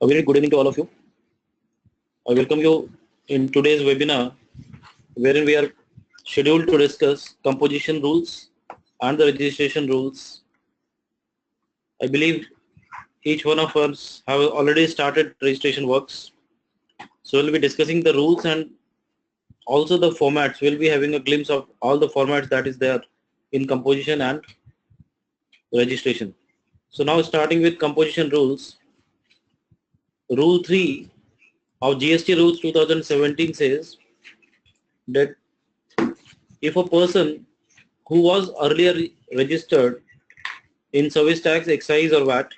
A very good evening to all of you. I welcome you in today's webinar, wherein we are scheduled to discuss composition rules and the registration rules. I believe each one of us have already started registration works. So we'll be discussing the rules and also the formats. We'll be having a glimpse of all the formats that is there in composition and registration. So now starting with composition rules, Rule 3 of GST Rules 2017 says that if a person who was earlier registered in service tax, excise or VAT,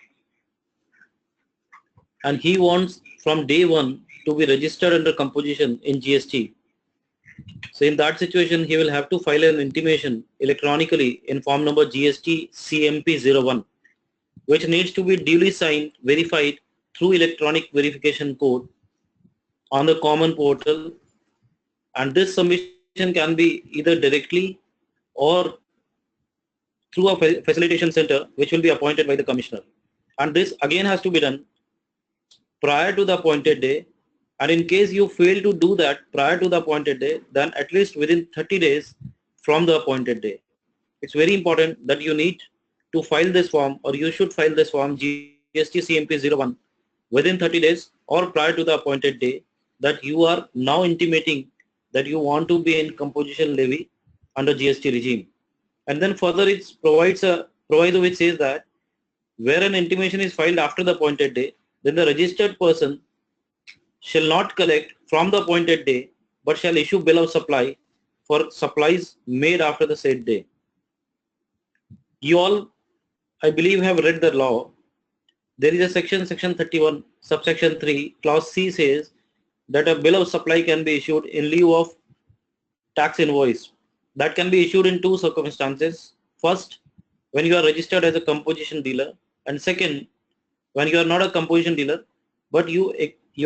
and he wants from day one to be registered under composition in GST, so in that situation he will have to file an intimation electronically in form number GST CMP01, which needs to be duly signed, verified through electronic verification code on the common portal, and this submission can be either directly or through a facilitation center which will be appointed by the commissioner, and this again has to be done prior to the appointed day, and in case you fail to do that prior to the appointed day, then at least within 30 days from the appointed day. It's very important that you need to file this form, or you should file this form GST CMP01 within 30 days or prior to the appointed day, that you are now intimating that you want to be in composition levy under GST regime. And then further it provides a proviso which says that where an intimation is filed after the appointed day, then the registered person shall not collect from the appointed day, but shall issue bill of supply for supplies made after the said day. You all, I believe, have read the law. There is a section 31, subsection 3, clause C says that a bill of supply can be issued in lieu of tax invoice. That can be issued in two circumstances. First, when you are registered as a composition dealer, and second, when you are not a composition dealer, but you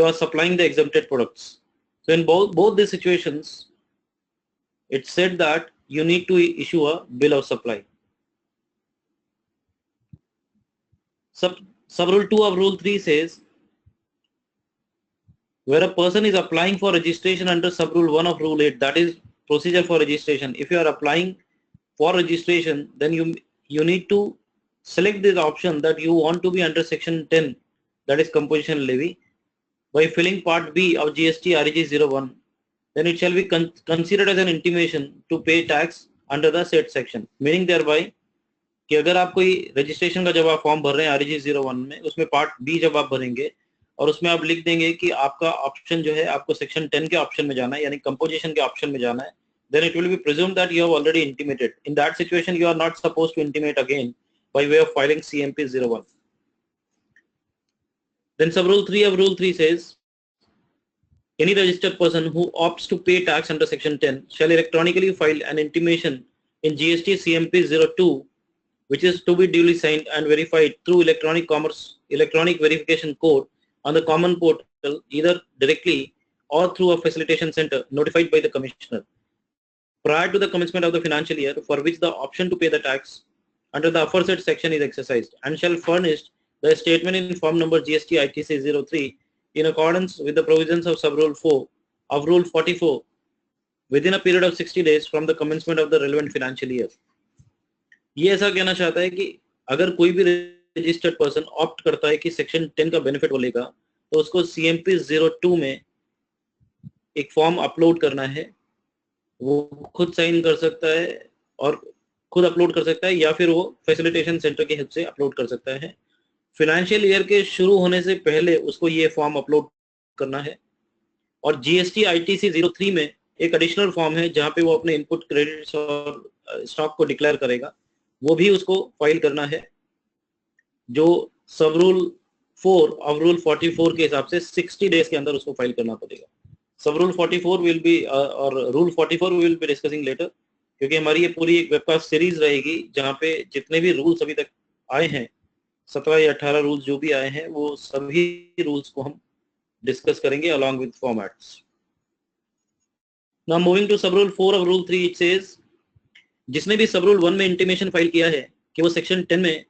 are supplying the exempted products. So in both these situations, it said that you need to issue a bill of supply. Sub-rule 2 of Rule 3 says, where a person is applying for registration under sub-rule 1 of Rule 8, that is procedure for registration. If you are applying for registration, then you need to select this option that you want to be under section 10, that is composition levy, by filling part B of GST REG 01, then it shall be considered as an intimation to pay tax under the said section. Meaning thereby कि अगर आप कोई registration का जब आप form भर रहे हैं REG 01 में, उसमें पार्ट बी जब आप भरेंगे और उसमें आप लिख देंगे कि आपका ऑप्शन जो है आपको सेक्शन 10 के ऑप्शन में जाना है, यानी कंपोजिशन के ऑप्शन में जाना है, then it will be presumed that you have already intimated. In that situation, you are not supposed to intimate again by way of filing CMP01. Then sub-rule 3 of Rule 3 says, any registered person who opts to pay tax under section 10 shall electronically file an intimation in GST CMP02, which is to be duly signed and verified through electronic verification code on the common portal, either directly or through a facilitation center notified by the commissioner, prior to the commencement of the financial year for which the option to pay the tax under the aforesaid section is exercised, and shall furnish the statement in form number GST ITC 03 in accordance with the provisions of sub-rule 4 of Rule 44 within a period of 60 days from the commencement of the relevant financial year. ये ऐसा कहना चाहता है कि अगर कोई भी registered person opt करता है कि सेक्शन 10 का बेनिफिट वो लेगा, तो उसको CMP 02 में एक फॉर्म अपलोड करना है. वो खुद साइन कर सकता है और खुद अपलोड कर सकता है, या फिर वो फैसिलिटेशन सेंटर की हेल्प से अपलोड कर सकता है. फाइनेंशियल ईयर के शुरू होने से पहले उसको ये फॉर्म अपलोड करना है. और GST ITC 03 में एक एडिशनल फॉर्म है जहां पे वो अपने इनपुट क्रेडिट्स और स्टॉक को डिक्लेयर करेगा, वो भी उसको फाइल करना है, जो सब रूल 4 ऑफ रूल 44 के हिसाब से 60 डेज के अंदर उसको फाइल करना पड़ेगा. सब रूल 44 विल बी और rule 44 will be discussing later, क्योंकि हमारी ये पूरी एक वेबकास्ट सीरीज रहेगी जहां पे जितने भी रूल्स अभी तक आए हैं, 17 या 18 रूल्स जो भी आए हैं, वो सभी रूल्स को हम डिस्कस करेंगे along with formats. Now moving to sub rule 4 of rule 3, it says, जिसने भी सब रूल 1 में इंटीमेशन फाइल किया है कि वो सेक्शन 10 में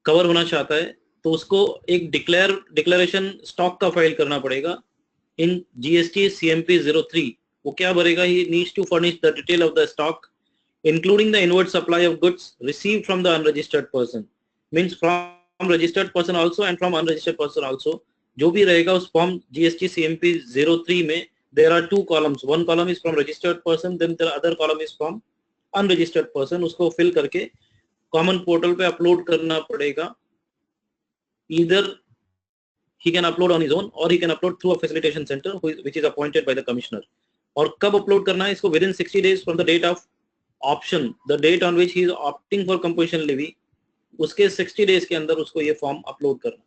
कवर होना चाहता है, तो उसको एक डिक्लेरेशन स्टॉक का फाइल करना पड़ेगा इन जीएसटी सीएमपी 03। वो क्या भरेगा? He needs to furnish the detail of the stock including the inward supply of goods received from the unregistered person, means from registered person also and from unregistered person also. जो भी रहेगा उस form GST CMP 03 में there are two columns. One column is from registered person, then the other column is from unregistered person. उसको fill करके common portal पे upload करना पड़ेगा. Either he can upload on his own or he can upload through a facilitation center which is appointed by the commissioner. और कब upload करना है इसको? within 60 days from the date of option, the date on which he is opting for composition levy, उसके 60 days के अंदर उसको ये फॉर्म अपलोड करना.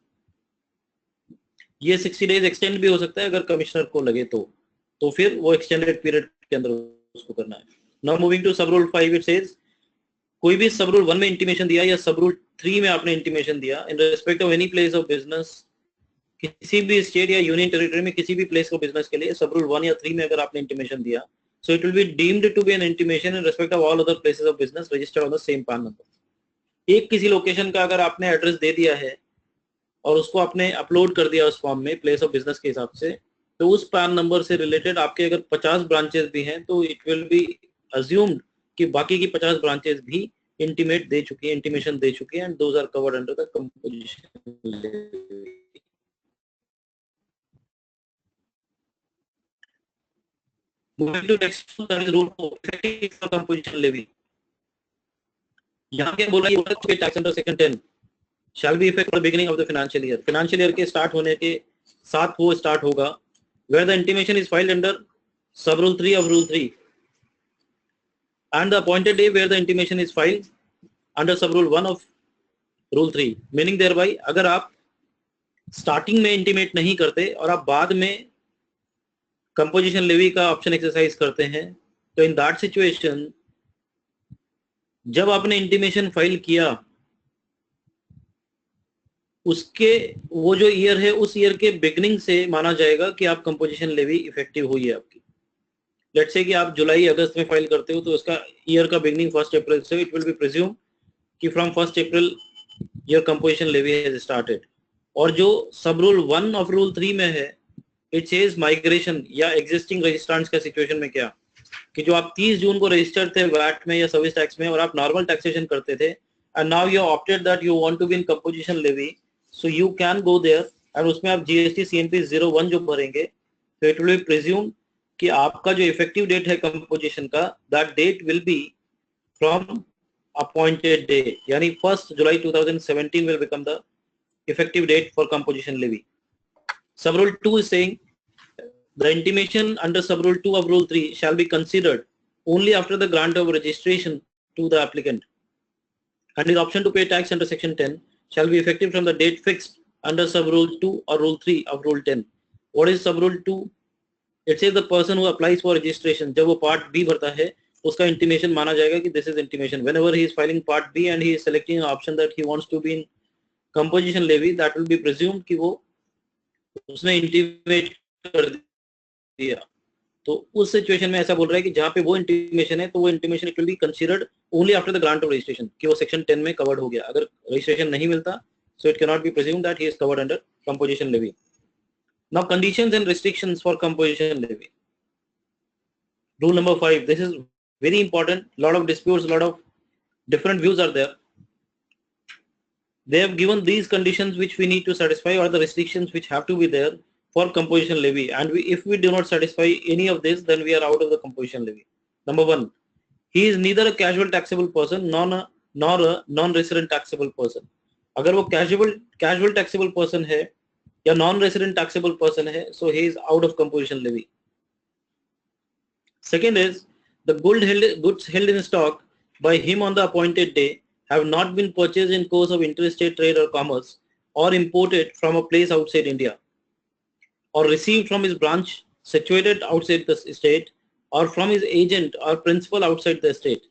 ये 60 डेज एक्सटेंड भी हो सकता है अगर कमिश्नर को लगे तो फिर वो एक्सटेंडेड पीरियड के अंदर उसको करना है. नाउ मूविंग टू सब रूल 5, इट सेज कोई भी सब रूल 1 में इंटीमेशन दिया या सब रूल 3 में आपने इंटीमेशन दिया in respect of any place of business, किसी भी स्टेट या यूनियन टेरिटरी में किसी भी प्लेस ऑफ बिजनेस के लिए सब रूल 1 या 3 में अगर आपने इंटीमेशन दिया, so it will be deemed to be an intimation in respect of all other places of business registered on the same PAN number. एक किसी लोकेशन का अगर आपने एड्रेस दे दिया है और उसको आपने अपलोड कर दिया उस फॉर्म में प्लेस ऑफ बिजनेस के हिसाब से, तो उस पैन नंबर से रिलेटेड आपके अगर 50 ब्रांचेस भी हैं तो इट विल बी अज्यूम्ड कि बाकी की 50 ब्रांचेस भी इंटीमेशन दे चुकी है and those are covered under the composition. Moving to next one, that is rule 4, effective for composition levy. यहाँ क्या बोला? ये tax under section 10 shall be effective for the beginning of the financial year. Financial year के start होने के साथ वो start होगा where the intimation is filed under sub rule 3 of rule 3 and the appointed day where the intimation is filed under sub rule 1 of rule 3. Meaning thereby अगर आप starting में intimate नहीं करते और आप बाद में कंपोजिशन लेवी का ऑप्शन एक्सरसाइज करते हैं, तो इन दैट सिचुएशन जब आपने इंटीमेशन फाइल किया उसके वो जो ईयर है उस ईयर के बिगनिंग से माना जाएगा कि आप कंपोजिशन लेवी इफेक्टिव हुई है आपकी. लेट्स से कि आप जुलाई अगस्त में फाइल करते हो तो उसका ईयर का बिगनिंग 1 अप्रैल से, इट विल बी प्रिज्यूम कि from 1 April your composition levy has started. और जो सब रूल 1 ऑफ रूल 3 में है इट सेज माइग्रेशन या एग्जिस्टिंग रजिस्ट्रांट्स का सिचुएशन में क्या कि जो आप 30 जून को रजिस्टर्ड थे वैट में या सर्विस टैक्स में और आप नॉर्मल टैक्सेशन करते थे and now you opted that you want to be in composition levy, so you can go there and उसमें आप जीएसटी सीएमपी 01 जो भरेंगे तो इट विल बी प्रिज्यूम कि आपका जो इफेक्टिव डेट है कंपोजिशन का that date will be from appointed day, यानी 1 July 2017 will become the effective date for composition levy. Sub rule 2 is saying the intimation under sub rule 2 of rule 3 shall be considered only after the grant of registration to the applicant, and his option to pay tax under section 10 shall be effective from the date fixed under sub rule 2 or rule 3 of rule 10. What is sub rule 2? It says the person who applies for registration, जब वो part B भरता है उसका intimation माना जाएगा कि this is intimation. Whenever he is filing part B and he is selecting an option that he wants to be in composition levy, that will be presumed कि वो उसने इंटीमेट कर दिया. तो उस सिचुएशन में ऐसा बोल रहा है कि जहां पे वो इंटीमेशन है तो वो intimation it will be considered only after the grant of registration कि वो सेक्शन 10 में कवर्ड हो गया. अगर रजिस्ट्रेशन नहीं मिलता so it can not be presumed that he is covered under composition levy. Now conditions and restrictions for composition levy. Rule number 5, this is very important. Lot of disputes, lot of different views are there. They have given these conditions which we need to satisfy or the restrictions which have to be there for composition levy, and if we do not satisfy any of this then we are out of the composition levy. Number 1, he is neither a casual taxable person nor a non-resident taxable person. अगर वो casual taxable person है या non-resident taxable person है, so he is out of composition levy. Second is the goods held in stock by him on the appointed day have not been purchased in course of interstate trade or commerce or imported from a place outside India or received from his branch situated outside the state or from his agent or principal outside the state,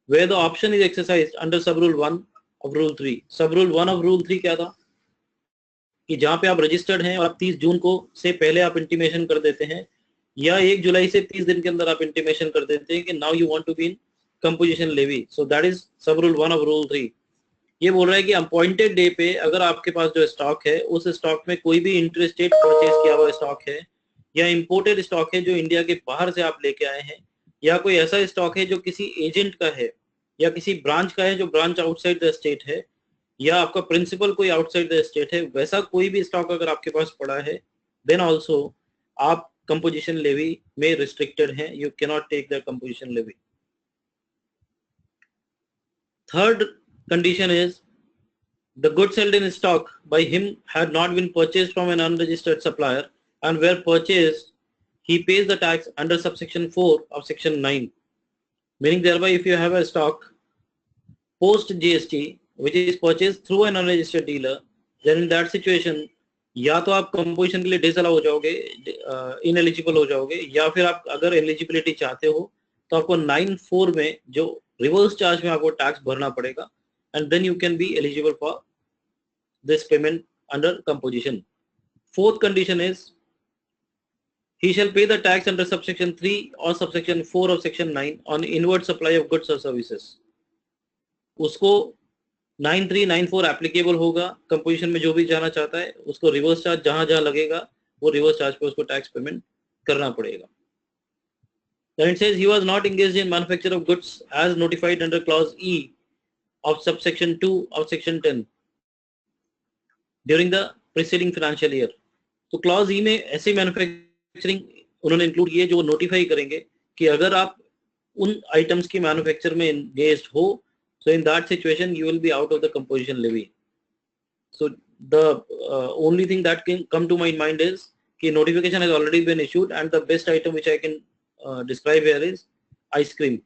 where the option is exercised under sub rule 1 of rule 3. Sub rule 1 of rule 3 क्या था कि जहां पे आप registered हैं और आप 30 जून को से पहले आप इंटीमेशन कर देते हैं या 1 जुलाई से 30 दिन के अंदर आप इंटीमेशन कर देते हैं कि now you want to be in composition levy, so that is sub rule 1 of rule 3. ये बोल रहा है कि अपॉइंटेड डे पे अगर आपके पास जो स्टॉक है उस स्टॉक में कोई भी इंटरस्टेट परचेज किया हुआ स्टॉक है या इंपोर्टेड स्टॉक है जो इंडिया के बाहर से आप लेके आए हैं या कोई ऐसा स्टॉक है जो किसी एजेंट का है या किसी ब्रांच का है जो ब्रांच आउटसाइड द स्टेट है या आपका प्रिंसिपल कोई आउटसाइड द स्टेट है, वैसा कोई भी स्टॉक अगर आपके पास पड़ा है देन ऑल्सो आप कंपोजिशन लेवी में रिस्ट्रिक्टेड हैं, you can not take the composition levy. Third condition is the goods held in stock by him had not been purchased from an unregistered supplier and were purchased, he pays the tax under subsection 4 of section 9, meaning thereby if you have a stock post GST which is purchased through an unregistered dealer, then in that situation या तो आप composition के लिए disallow हो जाओगे, ineligible हो जाओगे, या फिर आप अगर एलिजिबिलिटी चाहते हो तो आपको 9(4) में जो रिवर्स चार्ज में आपको टैक्स भरना पड़ेगा and then you can be eligible for this payment under composition. Fourth condition is he shall pay the tax under subsection 3 or subsection 4 of section 9 on inward supply of goods or services. उसको 9(3) 9(4) applicable होगा, composition में जो भी जाना चाहता है उसको reverse charge जहां जहां लगेगा वो रिवर्स चार्ज पे उसको टैक्स पेमेंट करना पड़ेगा। Then it says he was not engaged in manufacture of goods as notified under clause E of subsection 2 of section 10 during the preceding financial year. तो clause ई में ऐसे मैन्युफैक्चरिंग उन्होंने include किए जो नोटिफाई करेंगे कि अगर आप उन आइटम्स की मैन्युफैक्चर में एंगेज्ड हो, so in that situation you will be out of the composition levy. So the only thing that can come to my mind is कि notification has already been issued and the best item which I can describe here is ice cream.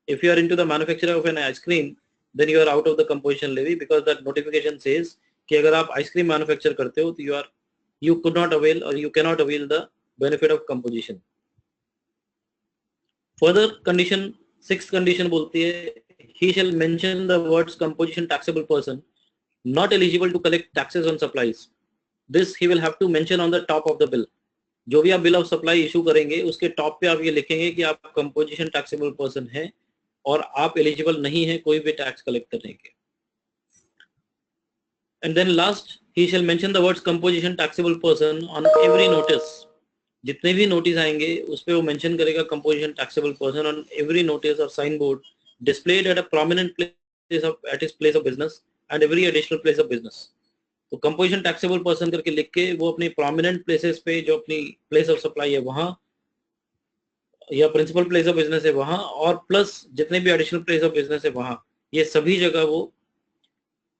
If you are into the manufacture of an ice cream, then you are out of the composition levy because that notification says कि अगर आप ice cream manufacture करते हो तो you could not avail or you cannot avail the benefit of composition. Further condition, sixth condition बोलती है he shall mention the words composition taxable person not eligible to collect taxes on supplies. This he will have to mention on the top of the bill. जो भी आप bill of supply issue करेंगे उसके top पे आप ये लिखेंगे कि आप कंपोजिशन टैक्सेबल पर्सन हैं और आप एलिजिबल नहीं है कोई भी टैक्स कलेक्ट करने के। And then last, he shall mention the words composition taxable person on every notice. जितने भी नोटिस आएंगे उस पे वो मेंशन करेगा composition taxable person on every notice or signboard displayed at a prominent place at his place of business and every additional place of business. तो composition taxable person करके लिख के वो अपनी prominent places पे जो अपनी place of supply है वहाँ या principal place of business है वहाँ और plus जितने भी additional place of business है वहाँ, ये सभी जगह वो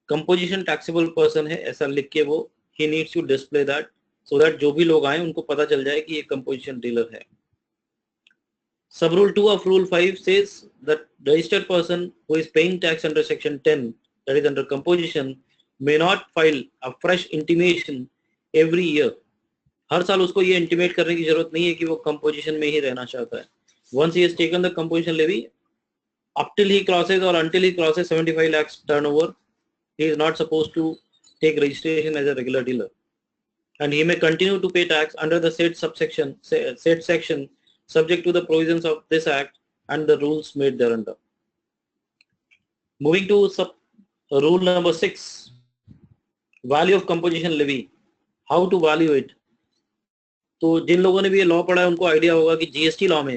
कंपोजिशन टैक्सेबल पर्सन है ऐसा लिख के वो he needs to display that so that जो भी लोग आए उनको पता चल जाए कि ये कंपोजिशन डीलर है। सब rule 2 of rule 5 says that registered person who is paying tax under section 10 that is under composition may not file a fresh intimation every year. हर साल उसको ये इंटीमेट करने की जरूरत नहीं है कि वो कंपोजिशन में ही रहना चाहता है। Once he has taken the composition levy up till he crosses और until he crosses 75 lakh turnover, he is not supposed to take registration as a regular dealer and he may continue to pay tax under the said subsection said section subject to the provisions of this act and the rules made thereunder. Moving to rule number 6, value of composition levy, how to value it. तो जिन लोगों ने भी ये law पढ़ा है उनको idea होगा कि जीएसटी लॉ में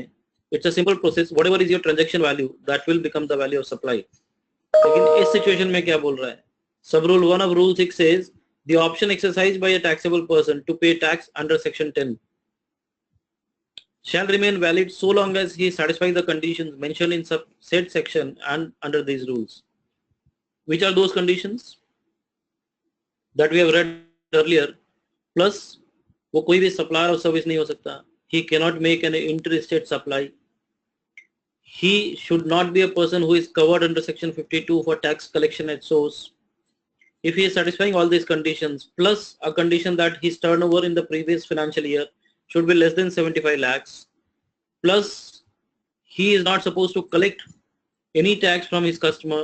it's a simple process, whatever is your transaction value that will become the value of supply. लेकिन इस सिचुएशन में क्या बोल रहा है, Sub rule 1 of rule 6 says the option exercised by a taxable person to pay tax under section 10 shall remain valid so long as he satisfies the conditions mentioned in said section and under these rules. Which are those conditions that we have read earlier? Plus वो कोई भी supplier of service नहीं हो सकता, he cannot make an interstate supply, he should not be a person who is covered under section 52 for tax collection at source. If he is satisfying all these conditions plus a condition that his turnover in the previous financial year should be less than 75 lakhs plus he is not supposed to collect any tax from his customer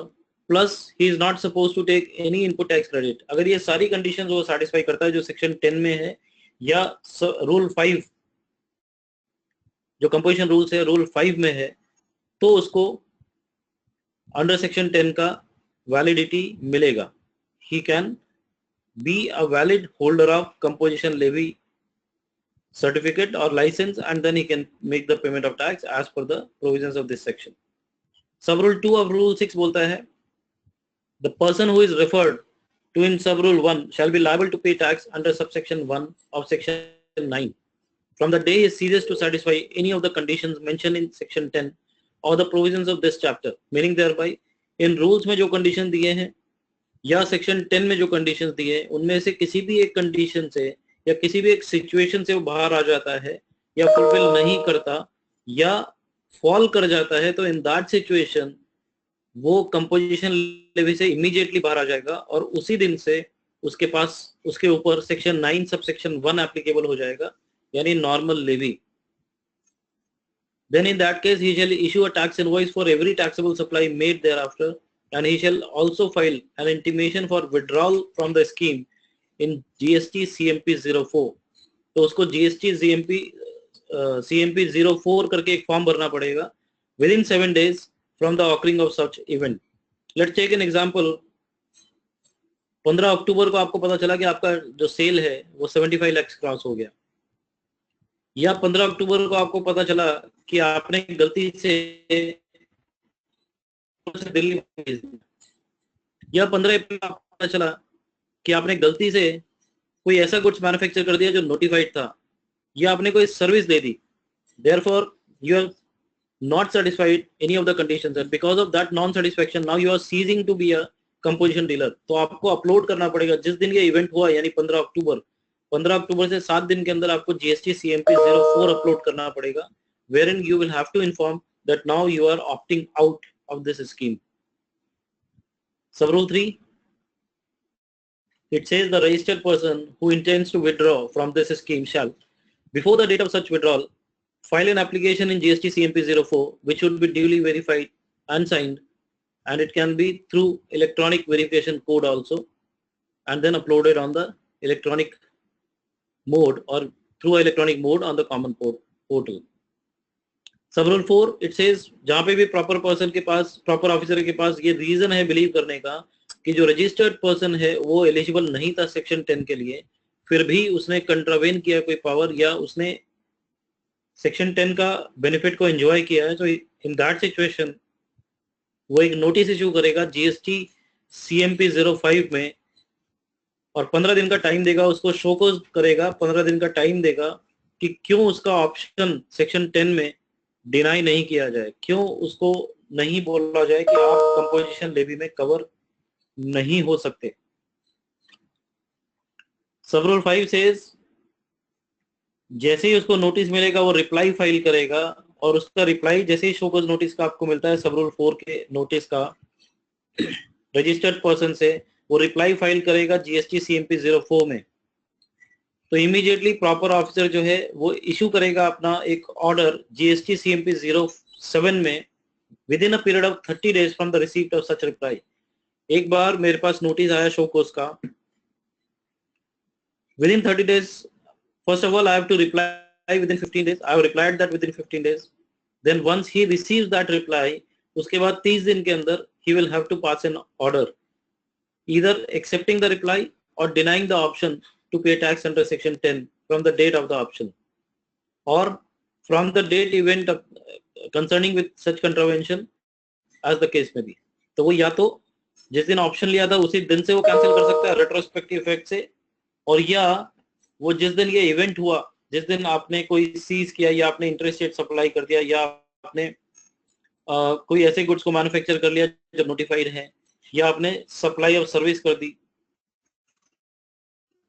plus he is not supposed to take any input tax credit, अगर ये सारी conditions वो satisfy करता है जो section 10 में है या rule 5 जो composition rules है rule 5 में है, तो उसको under section 10 का वैलिडिटी मिलेगा. He can be a valid holder of composition levy certificate or license, and then he can make the payment of tax as per the provisions of this section. Sub rule 2 of rule 6 बोलता है the person who is referred to in sub rule 1 shall be liable to pay tax under subsection 1 of section 9 from the day he ceases to satisfy any of the conditions mentioned in section 10 or the provisions of this chapter. Meaning thereby in rules में जो condition दिए हैं या section 10 में जो conditions दिए हैं उनमें से किसी भी एक कंडीशन से या किसी भी एक सिचुएशन से वो बाहर आ जाता है या फुलफिल नहीं करता या फॉल कर जाता है, तो इन दैट सिचुएशन वो कंपोजिशन लेवी से इमीडिएटली बाहर आ जाएगा और उसी दिन से उसके पास उसके ऊपर सेक्शन 9 सब सेक्शन 1 एप्लीकेबल हो जाएगा, यानी normal levy. Then in that case he shall issue a tax invoice for every taxable supply made thereafter, and he shall also file an intimation for withdrawal from the scheme in GST CMP 04. तो उसको GST CMP 04 करके एक form भरना पड़ेगा within 7 days from the occurring of such event. Let's take an example. 15 अक्टूबर को आपको पता चला कि आपका जो सेल है वो 75 लाख क्रॉस हो गया, या 15 अक्टूबर को आपको पता चला कि आपने गलती से दिल्ली भेज दिया, या 15 अप्रैल को आपको पता चला कि आपने गलती से कोई ऐसा गुड्स मैन्युफैक्चर कर दिया जो नोटिफाइड था, या आपने कोई service they the. Therefore you have not satisfied any of the conditions, and because of that non satisfaction now you are ceasing to be a composition dealer. तो आपको अपलोड करना पड़ेगा जिस दिन ये इवेंट हुआ, यानी 15 अक्टूबर. 15 अक्टूबर से 7 दिन के अंदर आपको GST CMP 04 अपलोड करना पड़ेगा, wherein you will have to inform that now you are opting out of this scheme. Sub rule 3, it says the registered person who intends to withdraw from this scheme shall, before the date of such withdrawal, file an application in GST CMP 04 which should be duly verified and signed, and it can be through electronic verification code also, and then uploaded on the electronic mode or through electronic mode on the common portal. Sub rule 4, it says जहाँ पे भी proper person के पास, proper officer के पास ये reason है believe करने का कि जो रजिस्टर्ड पर्सन है वो एलिजिबल नहीं था सेक्शन 10 के लिए, फिर भी उसने कंट्रावेन किया कोई पावर या उसने सेक्शन 10 का बेनिफिट को एंजॉय किया है, तो इन दैट सिचुएशन वो एक नोटिस इशू करेगा GST CMP 05 में और 15 दिन का टाइम देगा, उसको शोकोज करेगा, 15 दिन का टाइम देगा कि क्यों उसका ऑप्शन सेक्शन 10 में डिनाई नहीं किया जाए, क्यों उसको नहीं बोला जाए कि आप कंपोजिशन लेवी में कवर नहीं हो सकते. सब रूल 5 सेज जैसे ही उसको नोटिस मिलेगा वो रिप्लाई फाइल करेगा, और उसका रिप्लाई जैसे ही शोकोज नोटिस का आपको मिलता है सब रूल 4 के नोटिस का रजिस्टर्ड पर्सन से, वो रिप्लाई फाइल करेगा GST CMP 04 में. तो इमीडिएटली प्रॉपर ऑफिसर जो है वो इशू करेगा अपना एक ऑर्डर GST CMP 07 में with in a period of 30 days from the receipt of such reply. एक बार मेरे पास नोटिस आया शोकोज का, with in 30 days, first of all I have to reply within 15 days. I have replied that within 15 days. Then once he receives that reply, उसके बाद 30 दिन के अंदर he will have to pass an order either accepting the reply or denying the option to pay tax under section 10 from the date of the option or from the date event of, concerning with such contravention as the case may be. तो वो या तो जिस दिन option लिया था उसी दिन से वो कैंसिल कर सकता है रेट्रोस्पेक्टिव इफेक्ट से, और या वो जिस दिन ये इवेंट हुआ, जिस दिन आपने कोई सीज किया या आपने इंटरेस्ट रेट सप्लाई कर दिया या आपने कोई ऐसे गुड्स को मैन्युफैक्चर कर लिया जो नोटिफाइड है, या आपने सप्लाई ऑफ सर्विस कर दी,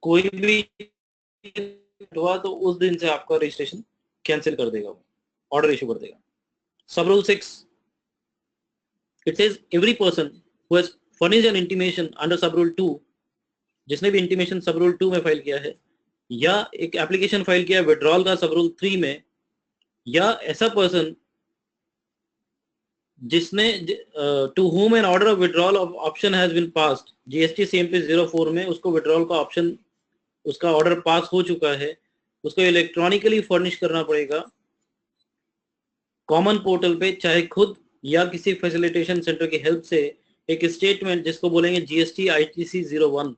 कोई भी हुआ तो उस दिन से आपका रजिस्ट्रेशन कैंसिल कर देगा, ऑर्डर इशू कर देगा. सब rule 6, it says every person who has furnished N intimation under sub rule 2, जिसने भी इंटीमेशन सब रूल 2 में फाइल किया है या एक एप्लीकेशन फाइल किया विड्रॉल का सब रूल 3 में, या ऐसा पर्सन जिसने to whom an order of withdrawal of option has been passed GST CMP 04 में उसको विड्रॉल का ऑप्शन, उसका ऑर्डर पास हो चुका है, उसको इलेक्ट्रॉनिकली फर्निश करना पड़ेगा कॉमन पोर्टल पे, चाहे खुद या किसी फैसिलिटेशन सेंटर की हेल्प से एक स्टेटमेंट जिसको बोलेंगे जीएसटी आईटीसी 01,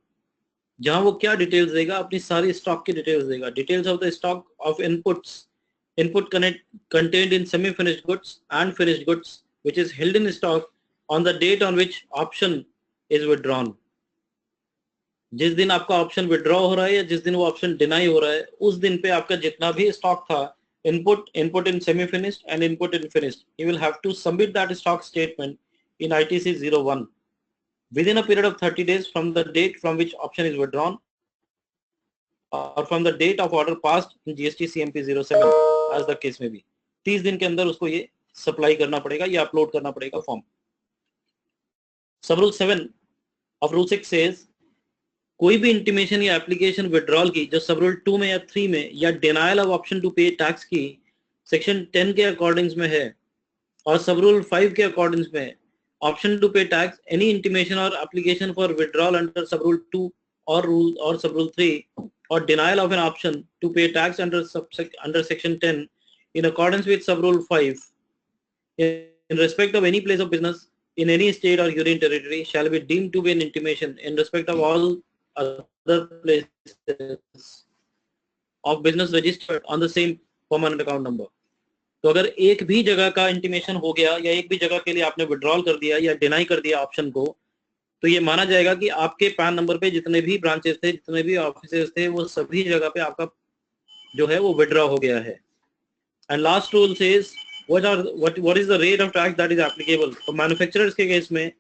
जहां वो क्या डिटेल्स देगा, अपनी सारी स्टॉक की डिटेल्स देगा, details of the stock of input contained in semi finished goods and finished goods which is held in stock on the date on which option is withdrawn. जिस दिन आपका ऑप्शन विड्रॉ हो रहा है या जिस दिन वो ऑप्शन डिनाई हो रहा है, उस दिन पे आपका जितना भी स्टॉक था, input in semi finished and input in finished, you will have to submit that stock statement in ITC 01 within a period of 30 days from the date from which option is withdrawn or from the date of order passed in GST CMP 07 as the case may be. 30 दिन के अंदर उसको ये supply करना पड़ेगा, ये upload करना पड़ेगा फॉर्म. सब रूल 7 of rule 6 says कोई भी इंटीमेशन या एप्लीकेशन विड्रॉल की जो सब रूल 2 में या 3 में या denial of option to pay tax की सेक्शन 10 के अकॉर्डिंग्स में है और सब रूल 5 के अकॉर्डिंग्स में option to pay tax, any intimation और application for withdrawal under sub rule 2 और सब rule 3 or denial of an option to pay tax under section 10 in accordance with sub rule 5 in respect of any place of business in any state or union territory shall be deemed to be an intimation in respect of all other places of business registered on the same permanent account number. तो अगर एक भी जगह का intimation हो गया या एक भी जगह के लिए आपने विड्रॉल कर दिया या डिनाई कर दिया ऑप्शन को, तो ये माना जाएगा कि आपके पैन नंबर पे जितने भी ब्रांचेस थे, जितने भी ऑफिसेस थे, वो सभी जगह पे आपका जो है वो विड्रॉ हो गया है. And last rule says what is the rate of tax that is applicable. तो मैन्युफैक्चरर्स के केस में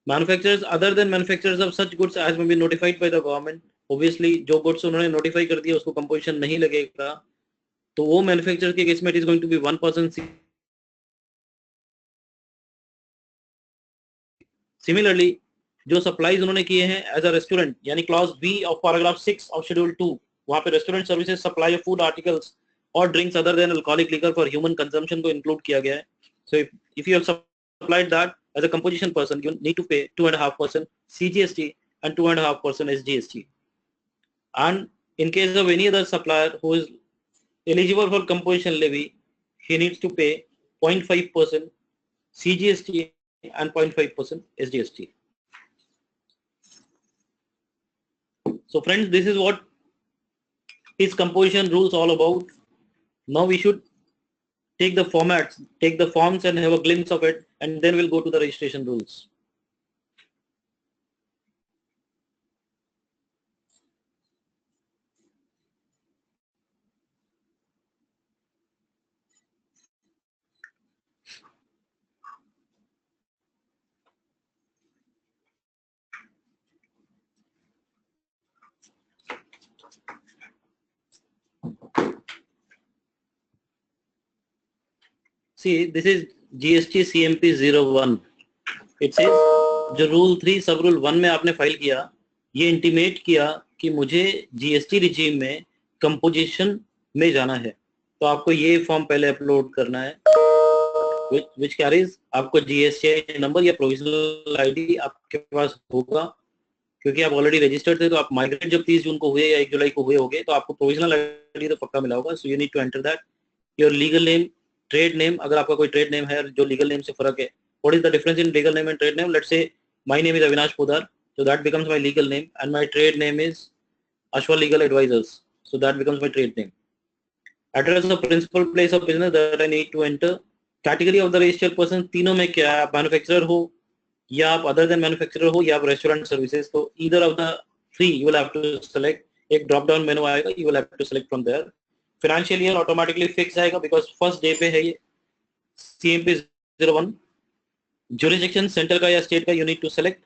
manufacturers other than manufacturers of such goods as may be notified by the government, obviously जो goods उन्होंने notify कर दिया उसको composition नहीं लगेगा, तो वो मैन्युफैक्चरर के केस में it is going to be 1%. Similarly जो सप्लाईज उन्होंने किए हैं एज अ रेस्टोरेंट, यानी clause B of paragraph 6 of schedule 2, वहां पे restaurant services, supply of food articles और drinks other than alcoholic liquor for human consumption को इंक्लूड किया गया है. So if you have supplied that as a composition person, you need to pay 2.5% CGST and 2.5% SGST. And in case of any other supplier who is eligible for composition levy, he needs to pay 0.5% CGST and 0.5% SGST. So friends, this is what is composition rules all about. Now we should take the formats, take the forms and have a glimpse of it, and then we'll go to the registration rules. See, this is GST CMP 01. It says जो rule 3 सब rule 1 में आपने file किया, ये intimate किया कि मुझे GST regime में कंपोजिशन में जाना है, तो आपको ये फॉर्म पहले अपलोड करना है, which carries आपको जीएसटी नंबर या प्रोविजनल आईडी आपके पास होगा, क्योंकि आप ऑलरेडी रजिस्टर्ड थे, तो आप माइग्रेट जब 30 जून को हुए या 1 जुलाई को हुए होंगे, तो आपको प्रोविजनल आईडी तो पक्का मिला होगा. So you need to enter that. Your legal name, trade name, अगर आपका कोई ट्रेड नेम है जो लीगल नेम से फर्क है. What is the difference in legal name and trade name? Let's say my name is Avinash Podar, so that becomes my legal name, and my trade name is Ashwa Legal Advisors, so that becomes my trade name. Address of principal place of business that I need to enter. Category of the registered person, तीनों में क्या आप manufacturer हो या आप other than manufacturer हो या आप रेस्टोरेंट सर्विसेज, तो either of the three you will have to select. एक ड्रॉप डाउन मेनू आएगा, you will have to select from there. Financial year automatically fix आएगा because first day पे है ये CMP 01. Jurisdiction, सेंटर का या state का, you need to select,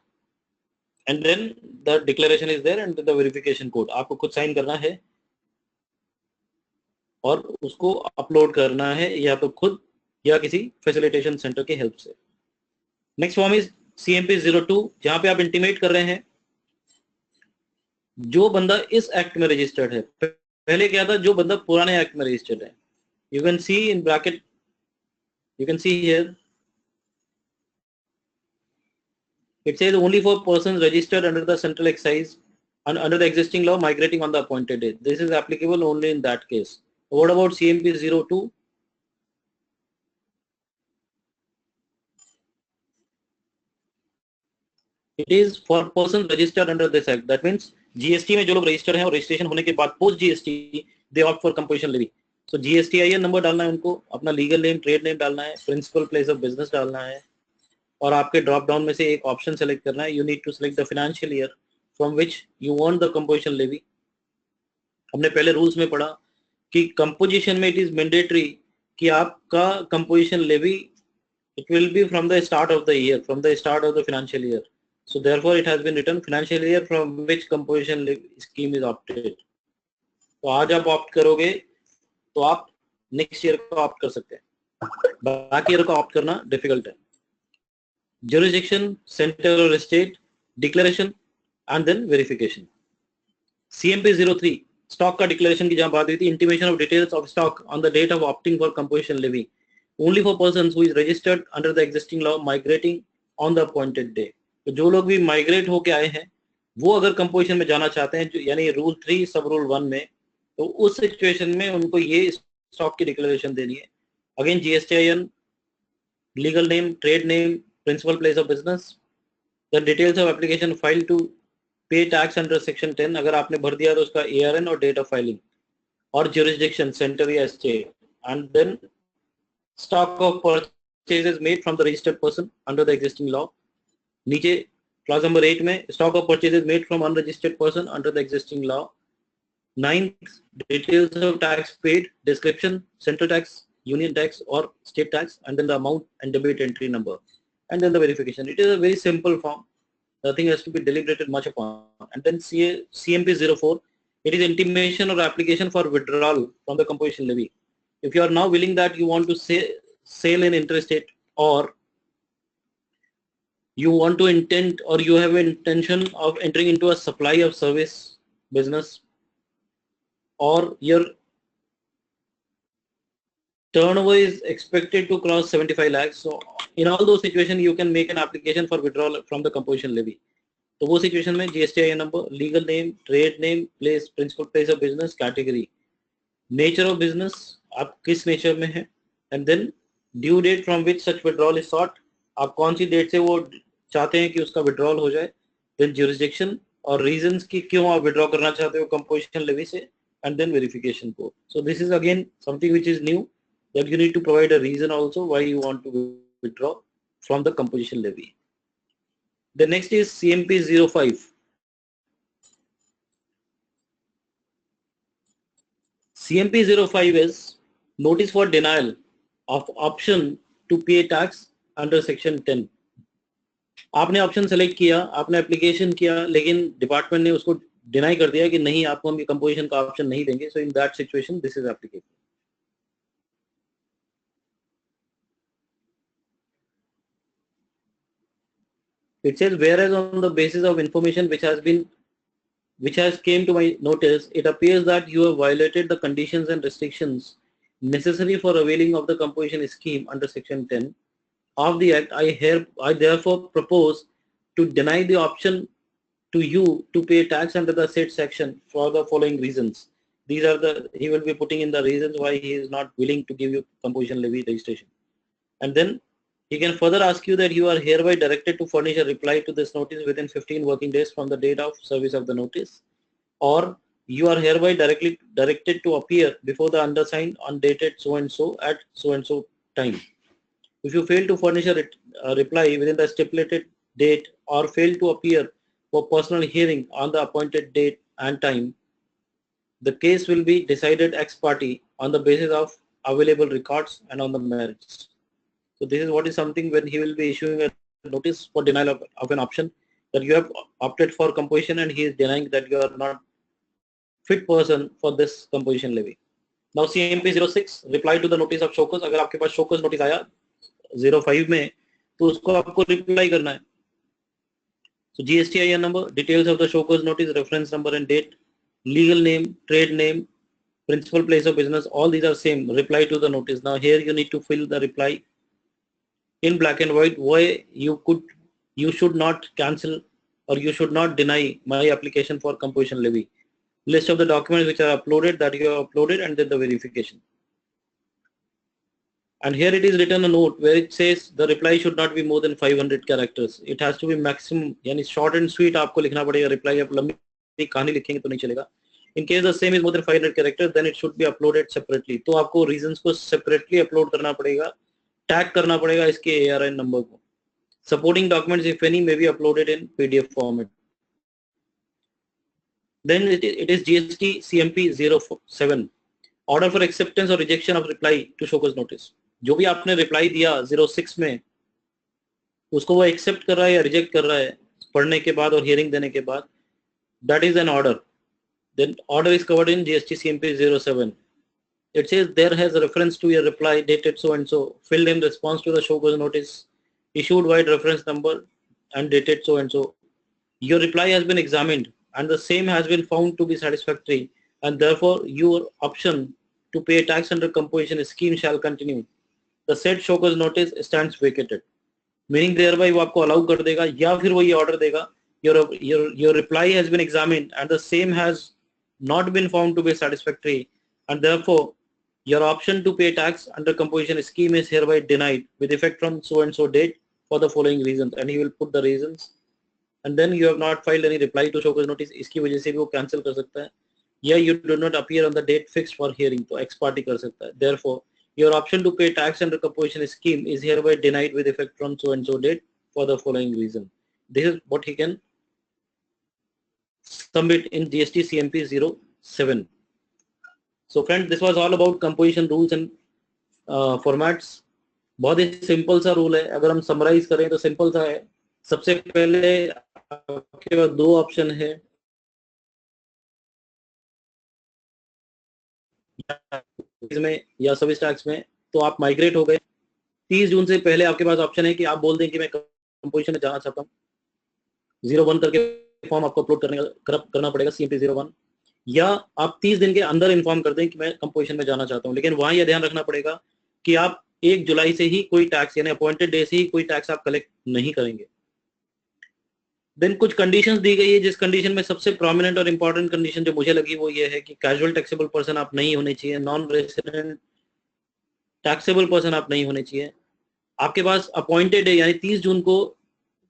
and then the declaration is there and the verification code आपको खुद sign करना है और उसको अपलोड करना है या तो खुद या किसी फैसिलिटेशन सेंटर के हेल्प से. नेक्स्ट फॉर्म इज CMP 02, जहां पे आप इंटीमेट कर रहे हैं जो बंदा इस एक्ट में रजिस्टर्ड है. पहले क्या था, जो बंदा पुराने एक्ट में रजिस्टर्ड है. You can C in bracket, you can see here, it says only for persons registered under the central excise and under the existing law migrating on the appointed date. This is applicable only in that case. What about CMP 02? It is for persons registered under this act. That means GST में जो लोग register हैं और registration होने के बाद post GST they opt for composition levy. So GSTIN number डालना है उनको, अपना लीगल नेम, ट्रेड नेम डालना है, प्रिंसिपल प्लेस ऑफ बिजनेस डालना है, और आपके ड्रॉप डाउन में से एक ऑप्शन सेलेक्ट करना है. You need to select the financial year from which you want the composition levy. हमने पहले रूल्स में पढ़ा कि कंपोजिशन में इट इज मैंडेटरी कि आपका composition levy it will be from the start of the year, from the start of the financial year. So therefore it has been written financial year from which composition scheme is opted. तो आज आप opt करोगे तो आप next year का opt कर सकते हैं, बाकी ईयर का ऑप्ट करना डिफिकल्ट है. Jurisdiction, center or state, declaration and then verification. CMP 03 stock का डिक्लेरेशन की जहां बात हुई थी, intimation of details of stock on the date of opting for composition levy only for persons who is registered under the existing law migrating on the appointed day. तो जो लोग भी माइग्रेट होके आए हैं वो अगर कंपोजिशन में जाना चाहते हैं, यानी रूल 3 सब रूल 1 में, तो उस सिचुएशन में उनको ये स्टॉक की डिक्लेरेशन देनी है. Again GSTIN, legal name, trade name, principal place of business, the details of application file to pay tax under section 10, अगर आपने भर दिया तो उसका ARN और डेट ऑफ फाइलिंग, और jurisdiction, सेंटर या state, and then stock of purchases made from the registered person under the existing law. नीचे क्लास नंबर 8 में stock of purchases made from unregistered person under the existing law. 9th, details of tax paid, description, central tax, union tax or state tax, and then the amount and debit entry number, and then the verification. It is a very simple form. Nothing has to be deliberated much upon. And then CMP 04, it is intimation or application for withdrawal from the composition levy. If you are now willing that you want to sell in interstate, or you want to intend, or you have an intention of entering into a supply of service business, or your turnover is expected to cross 75 lakhs. So in all those situations, you can make an application for withdrawal from the composition levy. तो वो situation में GSTIN number, legal name, trade name, place, principal place of business, category, nature of business, आप किस nature में हैं, and then due date from which such withdrawal is sought, आप कौन सी date से वो चाहते हैं कि उसका विड्रॉल हो जाए, देन ज्यूरिसडिक्शन और रीजंस कि क्यों आप विड्रॉ करना चाहते हो कंपोजिशन लेवी से, and then verification code. So this is again something which is new, that you need to provide a reason also why you want to withdraw from the composition levy. The next is CMP 05. CMP 05 is notice for denial of option to pay tax under section 10. आपने option select किया, आपने application किया, लेकिन department ने उसको deny कर दिया कि नहीं, आपको हम ये कंपोजिशन का ऑप्शन नहीं देंगे. So in that situation this is applicable. It says, whereas on the basis of information which has came to my notice, it appears that you have violated the conditions and restrictions necessary for availing of the composition scheme under section 10 of the act. I therefore propose to deny the option to you to pay tax under the said section for the following reasons. These are he will be putting in the reasons why he is not willing to give you composition levy registration. And then he can further ask you that you are hereby directed to furnish a reply to this notice within 15 working days from the date of service of the notice, or you are hereby directed to appear before the undersigned on dated so and so at so and so time. If you fail to furnish a reply within the stipulated date, or fail to appear for personal hearing on the appointed date and time, the case will be decided ex parte on the basis of available records and on the merits. So this is what is something when he will be issuing a notice for denial of an option, that you have opted for composition and he is denying that you are not fit person for this composition levy. Now CMP 06, reply to the notice of show cause. अगर आपके पास show cause notice आया 05 में, तो उसको आपको reply करना है. So GSTIN number, details of the show cause notice, reference number and date, legal name, trade name, principal place of business, all these are same. Reply to the notice. Now here you need to fill the reply in black and white, why you should not cancel or you should not deny my application for composition levy. List of the documents which are uploaded, that you have uploaded, and then the verification. And here it is written a note where it says the reply should not be more than 500 characters. It has to be maximum, यानी short and sweet आपको लिखना पड़ेगा reply. आप लंबी कहानी लिखेंगे तो नहीं चलेगा. In case the same is more than 500 characters, then it should be uploaded separately. तो आपको reasons को separately upload करना पड़ेगा, tag करना पड़ेगा इसके ARN number को. Supporting documents, if any, may be uploaded in PDF format. Then it is GST CMP 07. Order for acceptance or rejection of reply to show cause notice. जो भी आपने reply दिया 06 में, उसको वो एक्सेप्ट कर रहा है या रिजेक्ट कर रहा है पढ़ने के बाद और हियरिंग देने के बाद, that is an order. Then order is covered in GST CMP 07. It says there has a reference to your reply dated so and so, filled in response to the show cause notice, issued by reference number and dated so and so. Your reply has been examined and the same has been found to be satisfactory, and therefore your option to pay tax under composition scheme shall continue. The said show cause notice stands vacated. Meaning thereby वो आपको allow कर देगा या फिर वो ये order देगा, your reply has been examined and the same has not been found to be satisfactory, and therefore your option to pay tax under composition scheme is hereby denied with effect from so and so date for the following reasons, and he will put the reasons. And then you have not filed any reply to show cause notice, इसकी वजह से भी वो cancel कर सकता है, या you do not appear on the date fixed for hearing, तो ex parte कर सकता है. Therefore your option to pay tax under composition scheme is hereby denied with effect from so and so date for the following reason. This is what he can submit in GST CMP 07. So friends, this was all about composition rules and formats. बहुत ही simple सा rule है. अगर हम summarise करें तो simple सा है. सबसे पहले आपके पास दो ऑप्शन है, में या सर्विस टैक्स में. तो आप माइग्रेट हो गए. 30 जून से पहले आपके पास ऑप्शन है कि आप बोल दें कि मैं कंपोजिशन में जाना चाहता हूँ. 01 करके फॉर्म आपको अपलोड करना पड़ेगा CMP 01, या आप 30 दिन के अंदर इन्फॉर्म कर दें कि मैं कंपोजिशन में जाना चाहता हूँ. लेकिन वहां यह ध्यान रखना पड़ेगा कि आप 1 जुलाई से ही कोई टैक्स यानी अपॉइंटेड डे से ही कोई टैक्स आप कलेक्ट नहीं करेंगे. देन कुछ कंडीशंस दी गई है, जिस कंडीशन में सबसे प्रोमिनेंट और इंपॉर्टेंट कंडीशन जो मुझे लगी वो ये है कि कैजुअल टैक्सेबल पर्सन आप नहीं होने चाहिए, नॉन रेसिडेंट टैक्सेबल पर्सन आप नहीं होने चाहिए. आपके पास अपॉइंटेड है यानी 30 जून को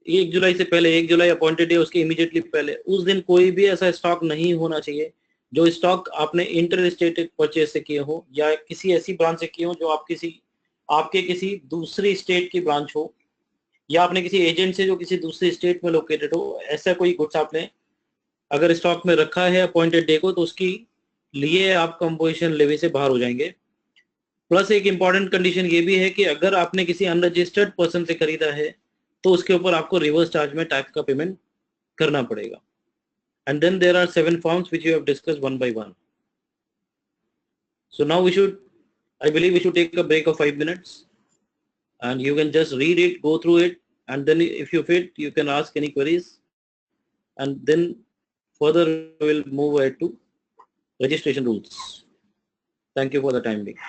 1 जुलाई से पहले, 1 जुलाई अपॉइंटेड है उसके इमीडिएटली पहले, उस दिन कोई भी ऐसा स्टॉक नहीं होना चाहिए जो स्टॉक आपने इंटर स्टेट परचेज से किए हो या किसी ऐसी ब्रांच से किए हो जो आपके किसी दूसरी स्टेट की ब्रांच हो, या आपने किसी एजेंट से जो किसी दूसरी स्टेट में लोकेटेड हो. ऐसा कोई गुड्स आपने अगर स्टॉक में रखा है अपॉइंटेड डे को तो उसकी लिए आप कंपोजिशन लेवी से बाहर हो जाएंगे. प्लस एक इंपॉर्टेंट कंडीशन ये भी है कि अगर आपने किसी अनरजिस्टर्ड पर्सन से खरीदा है तो उसके ऊपर आपको रिवर्स चार्ज में टैक्स का पेमेंट करना पड़ेगा. And then there are 7 forms which we have discussed one by one. So now I believe we should take a break of 5 minutes and you can just read it, go through it, and then if you fit, you can ask any queries, and then further we'll move ahead to registration rules. Thank you for the time being.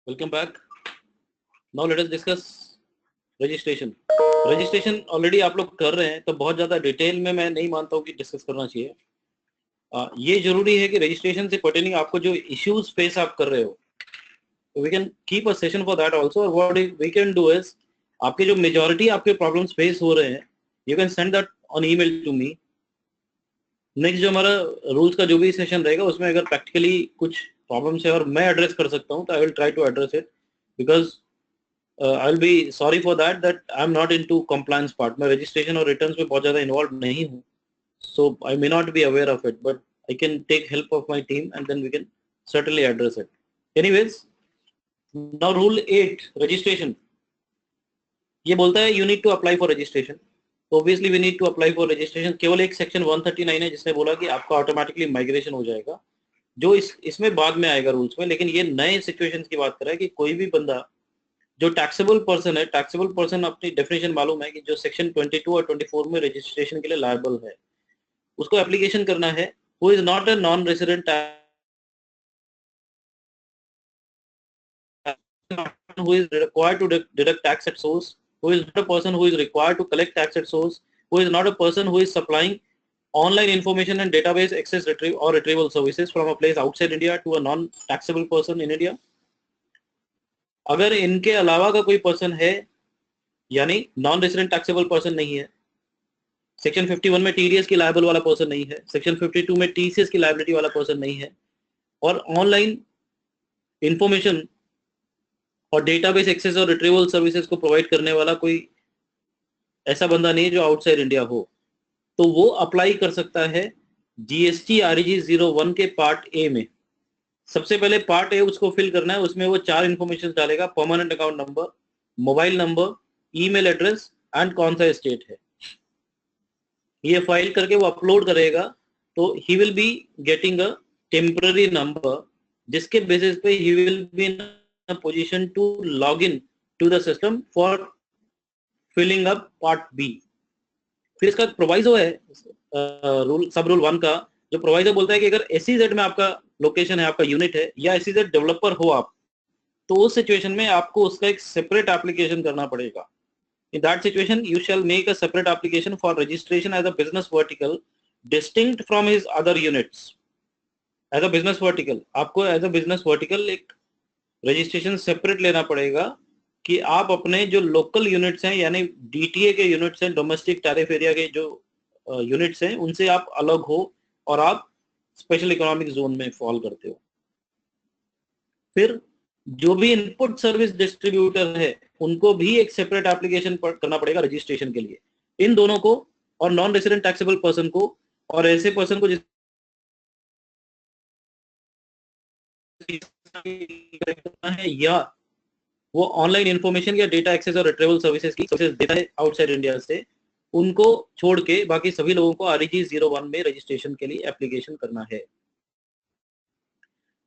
Welcome back. Now let us discuss registration. Registration already आप लोग कर रहे हैं, तो बहुत ज़्यादा detail में मैं नहीं मानता हूँ कि डिस्कस करना चाहिए. ये जरूरी है कि रजिस्ट्रेशन से पर्टेनिंग आपको जो इश्यूज फेस आप कर रहे हो, we can keep a session for that also. Or what we can do is, आपके जो मेजॉरिटी आपके प्रॉब्लम्स फेस हो रहे हैं, you can send that on email to me. Next जो हमारा रूल्स का जो भी सेशन रहेगा उसमें अगर प्रैक्टिकली कुछ प्रॉब्लम्स है और मैं एड्रेस कर सकता हूँ तो I will try to address it, because I will be sorry for that I am not into compliance part. मैं रजिस्ट्रेशन और रिटर्न्स में बहुत ज़्यादा इन्वॉल्व नहीं हूँ, so I may not be aware of it, but I can take help of my team and then we can certainly address it. Anyways, now rule 8 registration. ये बोलता है you need to apply for registration. So obviously we need to apply for registration. केवल एक section 139 है जिसने बोला कि आपका ऑटोमेटिकली माइग्रेशन हो जाएगा, जो इसमें बाद में आएगा रूल्स में. लेकिन ये नए सिचुएशन की बात कर रहा है कि कोई भी बंदा जो टैक्सेबल पर्सन है, टैक्सेबल पर्सन अपनी डेफिनेशन मालूम है कि जो सेक्शन 22 और 24 में रजिस्ट्रेशन के लिए लायबल है, उसको एप्लीकेशन करना है. Who is not a non-resident, who is required to deduct tax at source, who is not a person who is required to collect tax at source, who is not a person who is supplying online information and database access or retrieval services from a place outside India to a non-taxable person in India. अगर इनके अलावा का कोई person है, यानी non resident taxable person नहीं है, section 51 में टीडीएस की लायबल वाला पर्सन नहीं है, सेक्शन 52 में टीसीएस की लायबिलिटी वाला पर्सन नहीं है, और ऑनलाइन इंफॉर्मेशन और डेटाबेस एक्सेस और रिट्रीवल सर्विसेज को प्रोवाइड करने वाला कोई ऐसा बंदा नहीं है जो आउटसाइड इंडिया हो, तो वो अप्लाई कर सकता है जीएसटी आरईजी 01 के पार्ट ए में. सबसे पहले पार्ट ए उसको फिल करना है. उसमें वो 4 इंफॉर्मेशन डालेगा: permanent account number, mobile number, email address and कौन सा स्टेट है. ये फाइल करके वो अपलोड करेगा तो he will be getting a temporary number, जिसके बेसिस पे he will be in a position to log in to the system for filling up part B. फिर इसका प्रोवाइजो है रूल, सब रूल 1 का जो प्रोवाइजो बोलता है कि अगर एसईजेड में आपका लोकेशन है, आपका यूनिट है, या एसईजेड डेवलपर हो आप, तो उस सिचुएशन में आपको उसका एक सेपरेट एप्लीकेशन करना पड़ेगा. In that situation, you shall make a separate application for registration as a business vertical, distinct from his other units. As a business vertical, आपको as a business vertical एक registration separate लेना पड़ेगा कि आप अपने जो local units हैं, यानी DTA के units हैं, domestic tariff area के जो units हैं, उनसे आप अलग हो और आप special economic zone में fall करते हो. फिर जो भी इनपुट सर्विस डिस्ट्रीब्यूटर है उनको भी एक सेपरेट एप्लीकेशन करना पड़ेगा रजिस्ट्रेशन के लिए, इन दोनों को, और नॉन रेसिडेंट टैक्सेबल पर्सन को, और ऐसे पर्सन को है या वो ऑनलाइन इंफॉर्मेशन या डेटा एक्सेस और रिट्रीवल सर्विसेज की सर्विसेज देता है आउटसाइड इंडिया से, उनको छोड़ के बाकी सभी लोगों को आरईजी 01 में रजिस्ट्रेशन के लिए एप्लीकेशन करना है.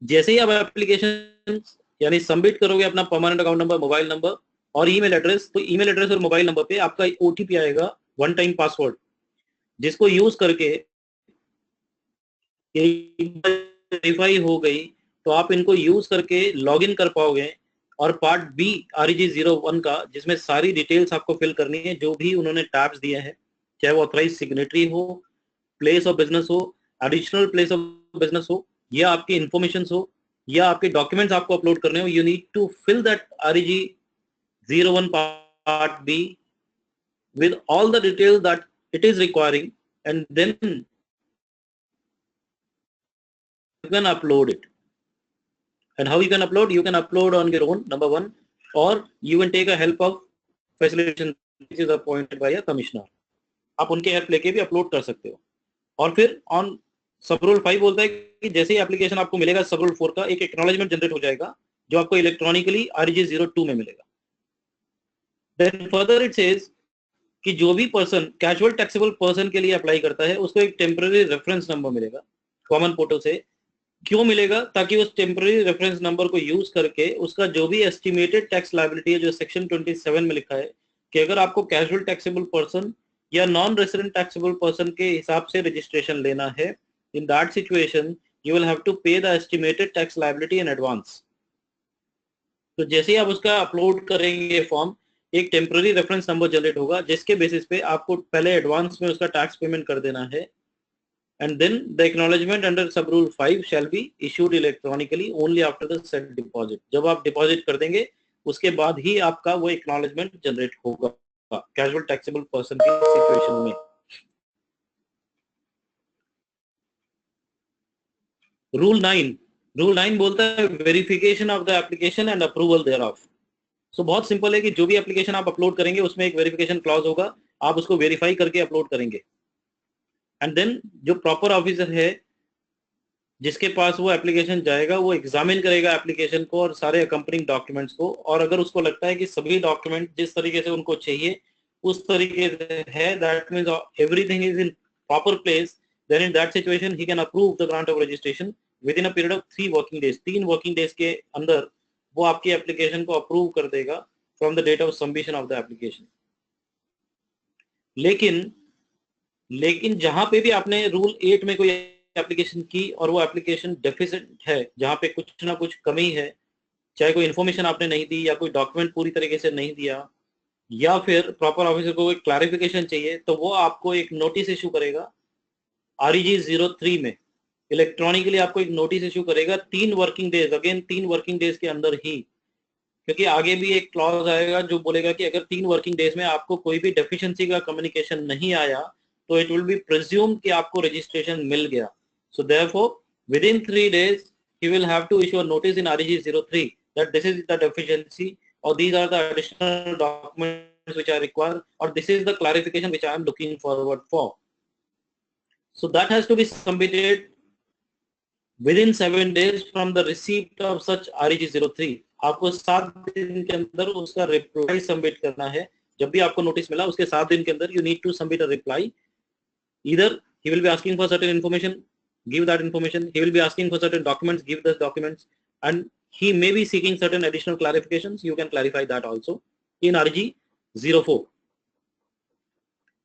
जैसे ही आप एप्लीकेशन यानी सबमिट करोगे अपना permanent account number, mobile number और ईमेल एड्रेस, तो ईमेल एड्रेस और मोबाइल नंबर पे आपका ओटीपी आएगा, वन टाइम पासवर्ड, जिसको यूज करके वेरीफाई हो गई तो आप इनको यूज करके लॉगिन कर पाओगे. और पार्ट बी आरईजी 01 का, जिसमें सारी डिटेल्स आपको फिल करनी है, जो भी उन्होंने टैब्स दिए हैं, चाहे वो ऑथराइज सिग्नेटरी हो, प्लेस ऑफ बिजनेस हो, एडिशनल प्लेस ऑफ बिजनेस हो, या आपकी इंफॉर्मेशन हो, या आपके डॉक्यूमेंट्स आपको अपलोड करने हो, you need to fill that REG 01 part B with all the details that it is requiring, and then you can upload it. And how you can upload? You can upload on your own, number one, or you can take a help of facilitation which is appointed by a commissioner. आप उनके help लेके भी upload कर सकते हो. और फिर on सब रूल 5 बोलता है कि जैसे ही एप्लीकेशन आपको मिलेगा सब रूल 4 का, एक एक्नॉलेजमेंट जनरेट हो जाएगा जो आपको इलेक्ट्रॉनिकली आरईजी 02 में मिलेगा. देन फर्दर इट सेज कि जो भी पर्सन कैजुअल टैक्सेबल पर्सन के लिए अप्लाई करता है उसको एक टेम्पररी रेफरेंस नंबर मिलेगा कॉमन पोर्टल से. क्यों मिलेगा? ताकि उस टेम्पररी रेफरेंस नंबर को यूज करके उसका जो भी एस्टिमेटेड टैक्स लायबिलिटी है, जो सेक्शन 27 में लिखा है कि अगर आपको कैजुअल टैक्सेबल पर्सन या नॉन रेसिडेंट टैक्सेबल पर्सन के हिसाब से रजिस्ट्रेशन लेना है, in that situation you will have to pay the estimated tax liability in advance. तो जैसे ही आप उसका अपलोड करेंगे फॉर्म, एक टेम्पररी रेफरेंस नंबर जनरेट होगा जिसके बेसिस पे आपको पहले एडवांस में उसका टैक्स पेमेंट कर देना है, and then the acknowledgement under sub rule 5 shall be issued electronically only after the said deposit. जब आप डिपॉजिट कर देंगे उसके बाद ही आपका वो एक्नॉलेजमेंट जनरेट होगा कैजुअल टैक्सेबल पर्सन की सिचुएशन में। रूल 9 बोलता है verification of the application and approval thereof. So बहुत सिंपल है कि जो भी एप्लीकेशन आप अपलोड करेंगे उसमें एक वेरिफिकेशन क्लॉज होगा, आप उसको वेरीफाई करके अपलोड करेंगे। एंड देन जो प्रॉपर ऑफिसर है जिसके पास वो एप्लीकेशन जाएगा वो एग्जामिन करेगा एप्लीकेशन को और सारे अकम्पनिंग डॉक्यूमेंट्स को, और अगर उसको लगता है कि सभी डॉक्यूमेंट जिस तरीके से उनको चाहिए उस तरीके से है, that means everything is in proper place, then in that situation he can approve the grant of registration within a period of 3 working days. 3 working days के अंदर वो आपकी एप्लीकेशन को अप्रूव कर देगा from the date of submission of the application. लेकिन जहां पे भी आपने रूल 8 में कोई एप्लीकेशन की और वो एप्लीकेशन डेफिसिट है, जहां पे कुछ ना कुछ कमी है, चाहे कोई इन्फॉर्मेशन आपने नहीं दी या कोई डॉक्यूमेंट पूरी तरीके से नहीं दिया या फिर प्रॉपर ऑफिसर को कोई क्लैरिफिकेशन चाहिए, तो वो आपको एक नोटिस इशू करेगा REG 03 में। इलेक्ट्रॉनिकली आपको एक नोटिस इशू करेगा 3 working days, again 3 working days के अंदर ही, क्योंकि आगे भी एक क्लॉज आएगा जो बोलेगा कि अगर 3 वर्किंग डेज में आपको कोई भी डेफिशिएंसी का कम्युनिकेशन नहीं आया तो इट विल बी प्रिज्यूम्ड कि आपको रजिस्ट्रेशन मिल गया। So therefore, within 3 days, he will have to issue a notice in REG 03 that this is the deficiency or these are the additional documents which are required or this is the clarification which I am looking forward for. So that has to be submitted within 7 days from the receipt of such REG 03. आपको 7 दिन के अंदर उसका reply submit करना है। जब भी आपको नोटिस मिला उसके 7 दिन के अंदर you need to submit a reply. Either he will be asking for certain information, give that information, he will be asking for certain documents, give those documents, and he may be seeking certain additional clarifications, you can clarify that also in RG 04.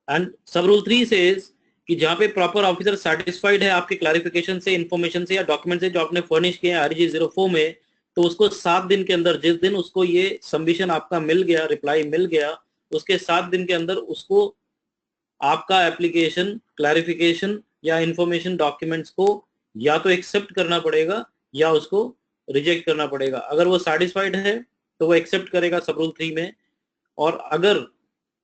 And sub rule 3 says कि जहां पे proper officer satisfied है आपके clarification से, information से या document से जो आपने फर्निश किए हैं RG 04 में, तो उसको 7 दिन के अंदर, जिस दिन उसको ये सबमिशन आपका मिल गया, रिप्लाई मिल गया, उसके 7 दिन के अंदर उसको आपका एप्लीकेशन, क्लैरिफिकेशन या इंफॉर्मेशन डॉक्यूमेंट्स को या तो एक्सेप्ट करना पड़ेगा या उसको रिजेक्ट करना पड़ेगा। अगर वो सेटिस्फाइड है तो वो एक्सेप्ट करेगा सब रूल 3 में, और अगर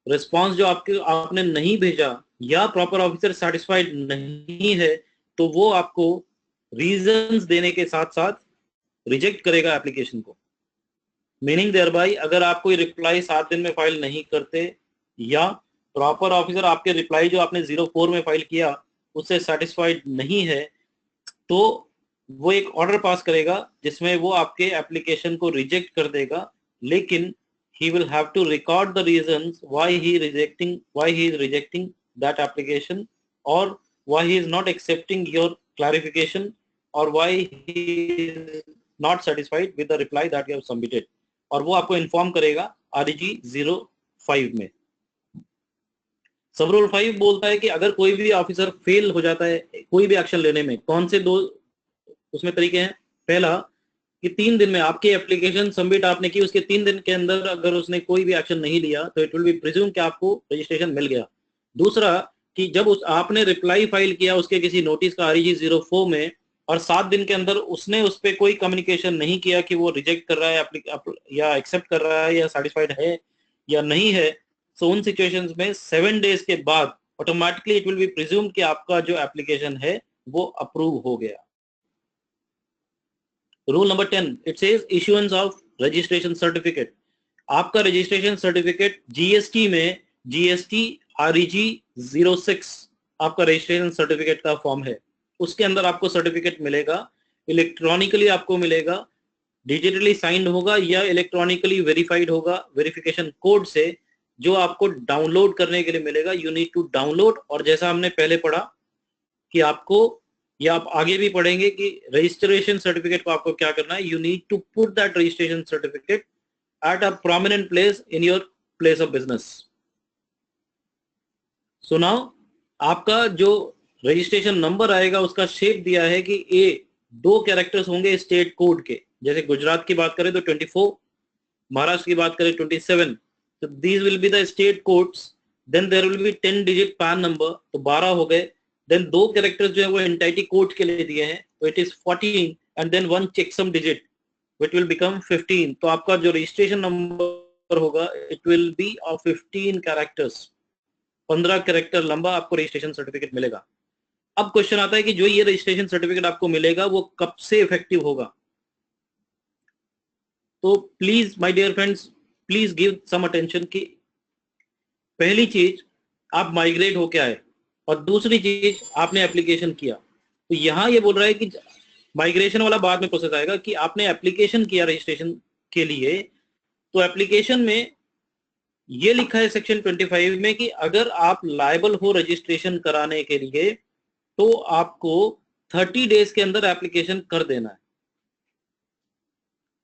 रिस्पांस जो आपने नहीं भेजा या प्रॉपर ऑफिसर सेटिस्फाइड नहीं है तो वो आपको रीजंस देने के साथ साथ रिजेक्ट करेगा एप्लीकेशन को। मीनिंग देयर बाय अगर आप कोई रिप्लाई 7 दिन में फाइल नहीं करते या प्रॉपर ऑफिसर आपके रिप्लाई जो आपने 04 में फाइल किया उससे सेटिस्फाइड नहीं है, तो वो एक ऑर्डर पास करेगा जिसमें वो आपके एप्लीकेशन को रिजेक्ट कर देगा, लेकिन he will have to record the reasons why he is rejecting that application or why he is not accepting your clarification or why he is not satisfied with the reply that you have submitted, और वो आपको inform करेगा REG 05 में। सब rule 5 बोलता है कि अगर कोई भी ऑफिसर फेल हो जाता है कोई भी एक्शन लेने में, कौन से 2 उसमें तरीके हैं। पहला कि 3 दिन में आपकी एप्लीकेशन सबमिट आपने की, उसके 3 दिन के अंदर अगर उसने कोई भी एक्शन नहीं लिया तो इट विल बी प्रिज्यूम कि आपको रजिस्ट्रेशन मिल गया। दूसरा कि जब आपने रिप्लाई फाइल किया उसके किसी नोटिस का REG 04 में और 7 दिन के अंदर उसने उस पर कोई कम्युनिकेशन नहीं किया कि वो रिजेक्ट कर रहा है या एक्सेप्ट कर रहा है या सेटिस्फाइड है या नहीं है, सो उन सिचुएशंस में 7 डेज के बाद automatically it will be presumed कि आपका जो एप्लीकेशन है वो अप्रूव हो गया। Rule number 10 it says issuance of registration certificate. आपका रजिस्ट्रेशन सर्टिफिकेट GST में GST REG 06 आपका रजिस्ट्रेशन सर्टिफिकेट का फॉर्म है, उसके अंदर आपको सर्टिफिकेट मिलेगा, इलेक्ट्रॉनिकली आपको मिलेगा, डिजिटली साइंड होगा या इलेक्ट्रॉनिकली वेरीफाइड होगा वेरिफिकेशन कोड से, जो आपको डाउनलोड करने के लिए मिलेगा। यू नीड टू डाउनलोड, और जैसा हमने पहले पढ़ा कि आपको, या आप आगे भी पढ़ेंगे कि रजिस्ट्रेशन सर्टिफिकेट को आपको क्या करना है, you need to put that registration certificate at a prominent place in your place of business. So now आपका जो रजिस्ट्रेशन नंबर आएगा उसका शेप दिया है कि 2 कैरेक्टर्स होंगे स्टेट कोड के, जैसे गुजरात की बात करें तो 24 महाराष्ट्र की बात करें 27, तो these will be the state codes, then there will be 10 digit PAN number, तो 12 हो गए, देन 2 कैरेक्टर्स जो है वो एंटाइटी कोड के लिए दिए हैं, तो it is 14, and then 1 checksum digit which will become 15, तो आपका जो रजिस्ट्रेशन नंबर होगा it will be of 15 characters, 15 character लंबा आपको रजिस्ट्रेशन सर्टिफिकेट मिलेगा। अब क्वेश्चन आता है कि जो ये रजिस्ट्रेशन सर्टिफिकेट आपको मिलेगा वो कब से इफेक्टिव होगा। तो please my dear friends, please give some attention कि पहली चीज आप माइग्रेट होके आए और दूसरी चीज आपने एप्लीकेशन किया। तो यहां ये बोल रहा है कि माइग्रेशन वाला बाद में प्रोसेस आएगा कि आपने एप्लीकेशन किया रजिस्ट्रेशन के लिए, तो एप्लीकेशन में ये लिखा है सेक्शन 25 में कि अगर आप लायबल हो रजिस्ट्रेशन कराने के लिए तो आपको 30 डेज के अंदर एप्लीकेशन कर देना है।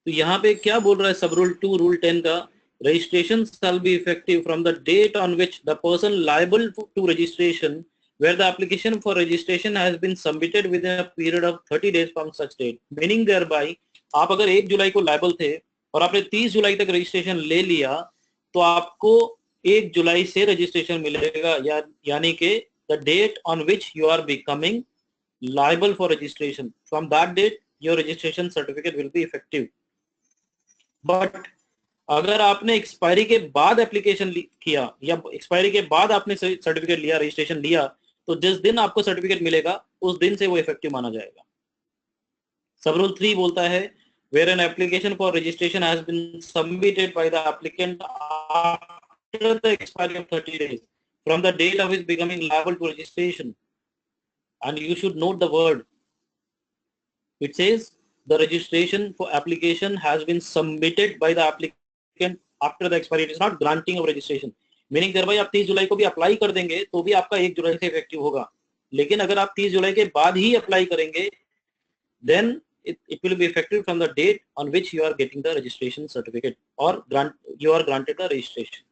तो यहाँ पे क्या बोल रहा है सब रूल 2 रूल 10 का, registration shall be effective from the date on which the person liable to registration where the application for registration has been submitted within a period of 30 days from such date, meaning thereby आप अगर 1 जुलाई को liable थे और आपने 30 जुलाई तक registration ले लिया तो आपको 1 जुलाई से रजिस्ट्रेशन मिलेगा, यानी कि the date on which you are becoming liable for registration, from that date your registration certificate will be effective। But अगर आपने एक्सपायरी के बाद एप्लीकेशन किया या एक्सपायरी के बाद आपने सर्टिफिकेट लिया, रजिस्ट्रेशन लिया, तो जिस दिन आपको सर्टिफिकेट मिलेगा उस दिन से वो इफेक्टिव माना जाएगा। सब रूल 3 बोलता है where an application for registration has been submitted by the applicant after the expiry of 30 days from the date of his becoming liable to registration, and you should note the word, it says the registration for application has been submitted by the applicant after the expiry, it is not granting of registration, meaning thereby आप 30 जुलाई को भी apply कर देंगे तो भी आपका 1 जुलाई से effective होगा, लेकिन अगर आप 30 जुलाई के बाद ही अप्लाई करेंगे then it will be effective from the date on which you are getting the registration certificate or you are granted the registration।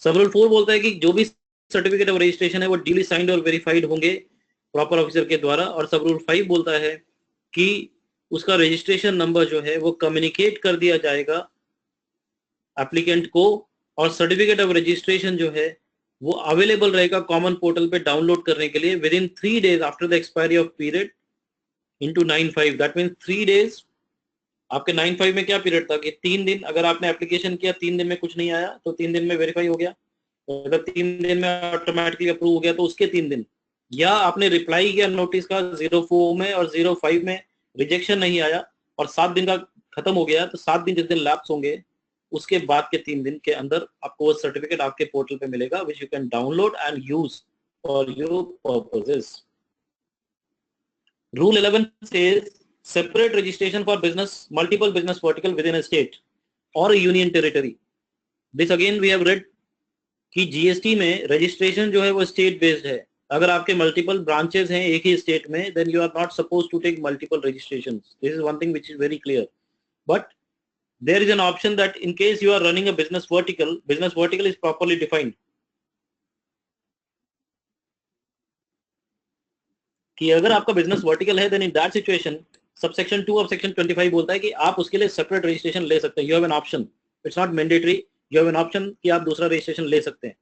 सब रूल 4 बोलता है कि जो भी सर्टिफिकेट ऑफ रजिस्ट्रेशन है वो ड्यूली साइंड और वेरीफाइड होंगे प्रॉपर ऑफिसर के द्वारा, और सब रूल 5 बोलता है कि उसका रजिस्ट्रेशन नंबर जो है वो कम्युनिकेट कर दिया जाएगा एप्लीकेंट को, और सर्टिफिकेट ऑफ रजिस्ट्रेशन जो है वो अवेलेबल रहेगा कॉमन पोर्टल पे डाउनलोड करने के लिए with in 3 days after the expiry of period into 9/5, that means 3 days. आपके 9/5 में क्या पीरियड था कि 3 दिन, अगर आपने एप्लीकेशन किया 3 दिन में कुछ नहीं आया तो 3 दिन में वेरीफाई हो गया, अगर 3 दिन में ऑटोमेटिकली अप्रूव हो गया तो उसके 3 दिन, या आपने रिप्लाई किया नोटिस का 04 में और 05 में रिजेक्शन नहीं आया और 7 दिन का खत्म हो गया, तो 7 दिन जिस दिन लैप्स होंगे उसके बाद के 3 दिन के अंदर आपको वो सर्टिफिकेट आपके पोर्टल पे मिलेगा which you can download and use for your purposes. Rule 11 says separate registration for business, multiple business vertical within a state or a union territory। This again we have read कि GST में registration जो है वो state based है, अगर आपके multiple branches हैं एक ही स्टेट में then you are not suppose to take multiple registration, this is one thing which is very clear, but there is an option that in case you are running a business vertical is properly defined कि अगर आपका business vertical है then in that situation subsection 2 of section 25 बोलता है कि आप उसके लिए सेपरेट रजिस्ट्रेशन ले सकते हैं, you have an option, it's not mandatory, you have an option कि आप दूसरा रजिस्ट्रेशन ले सकते हैं।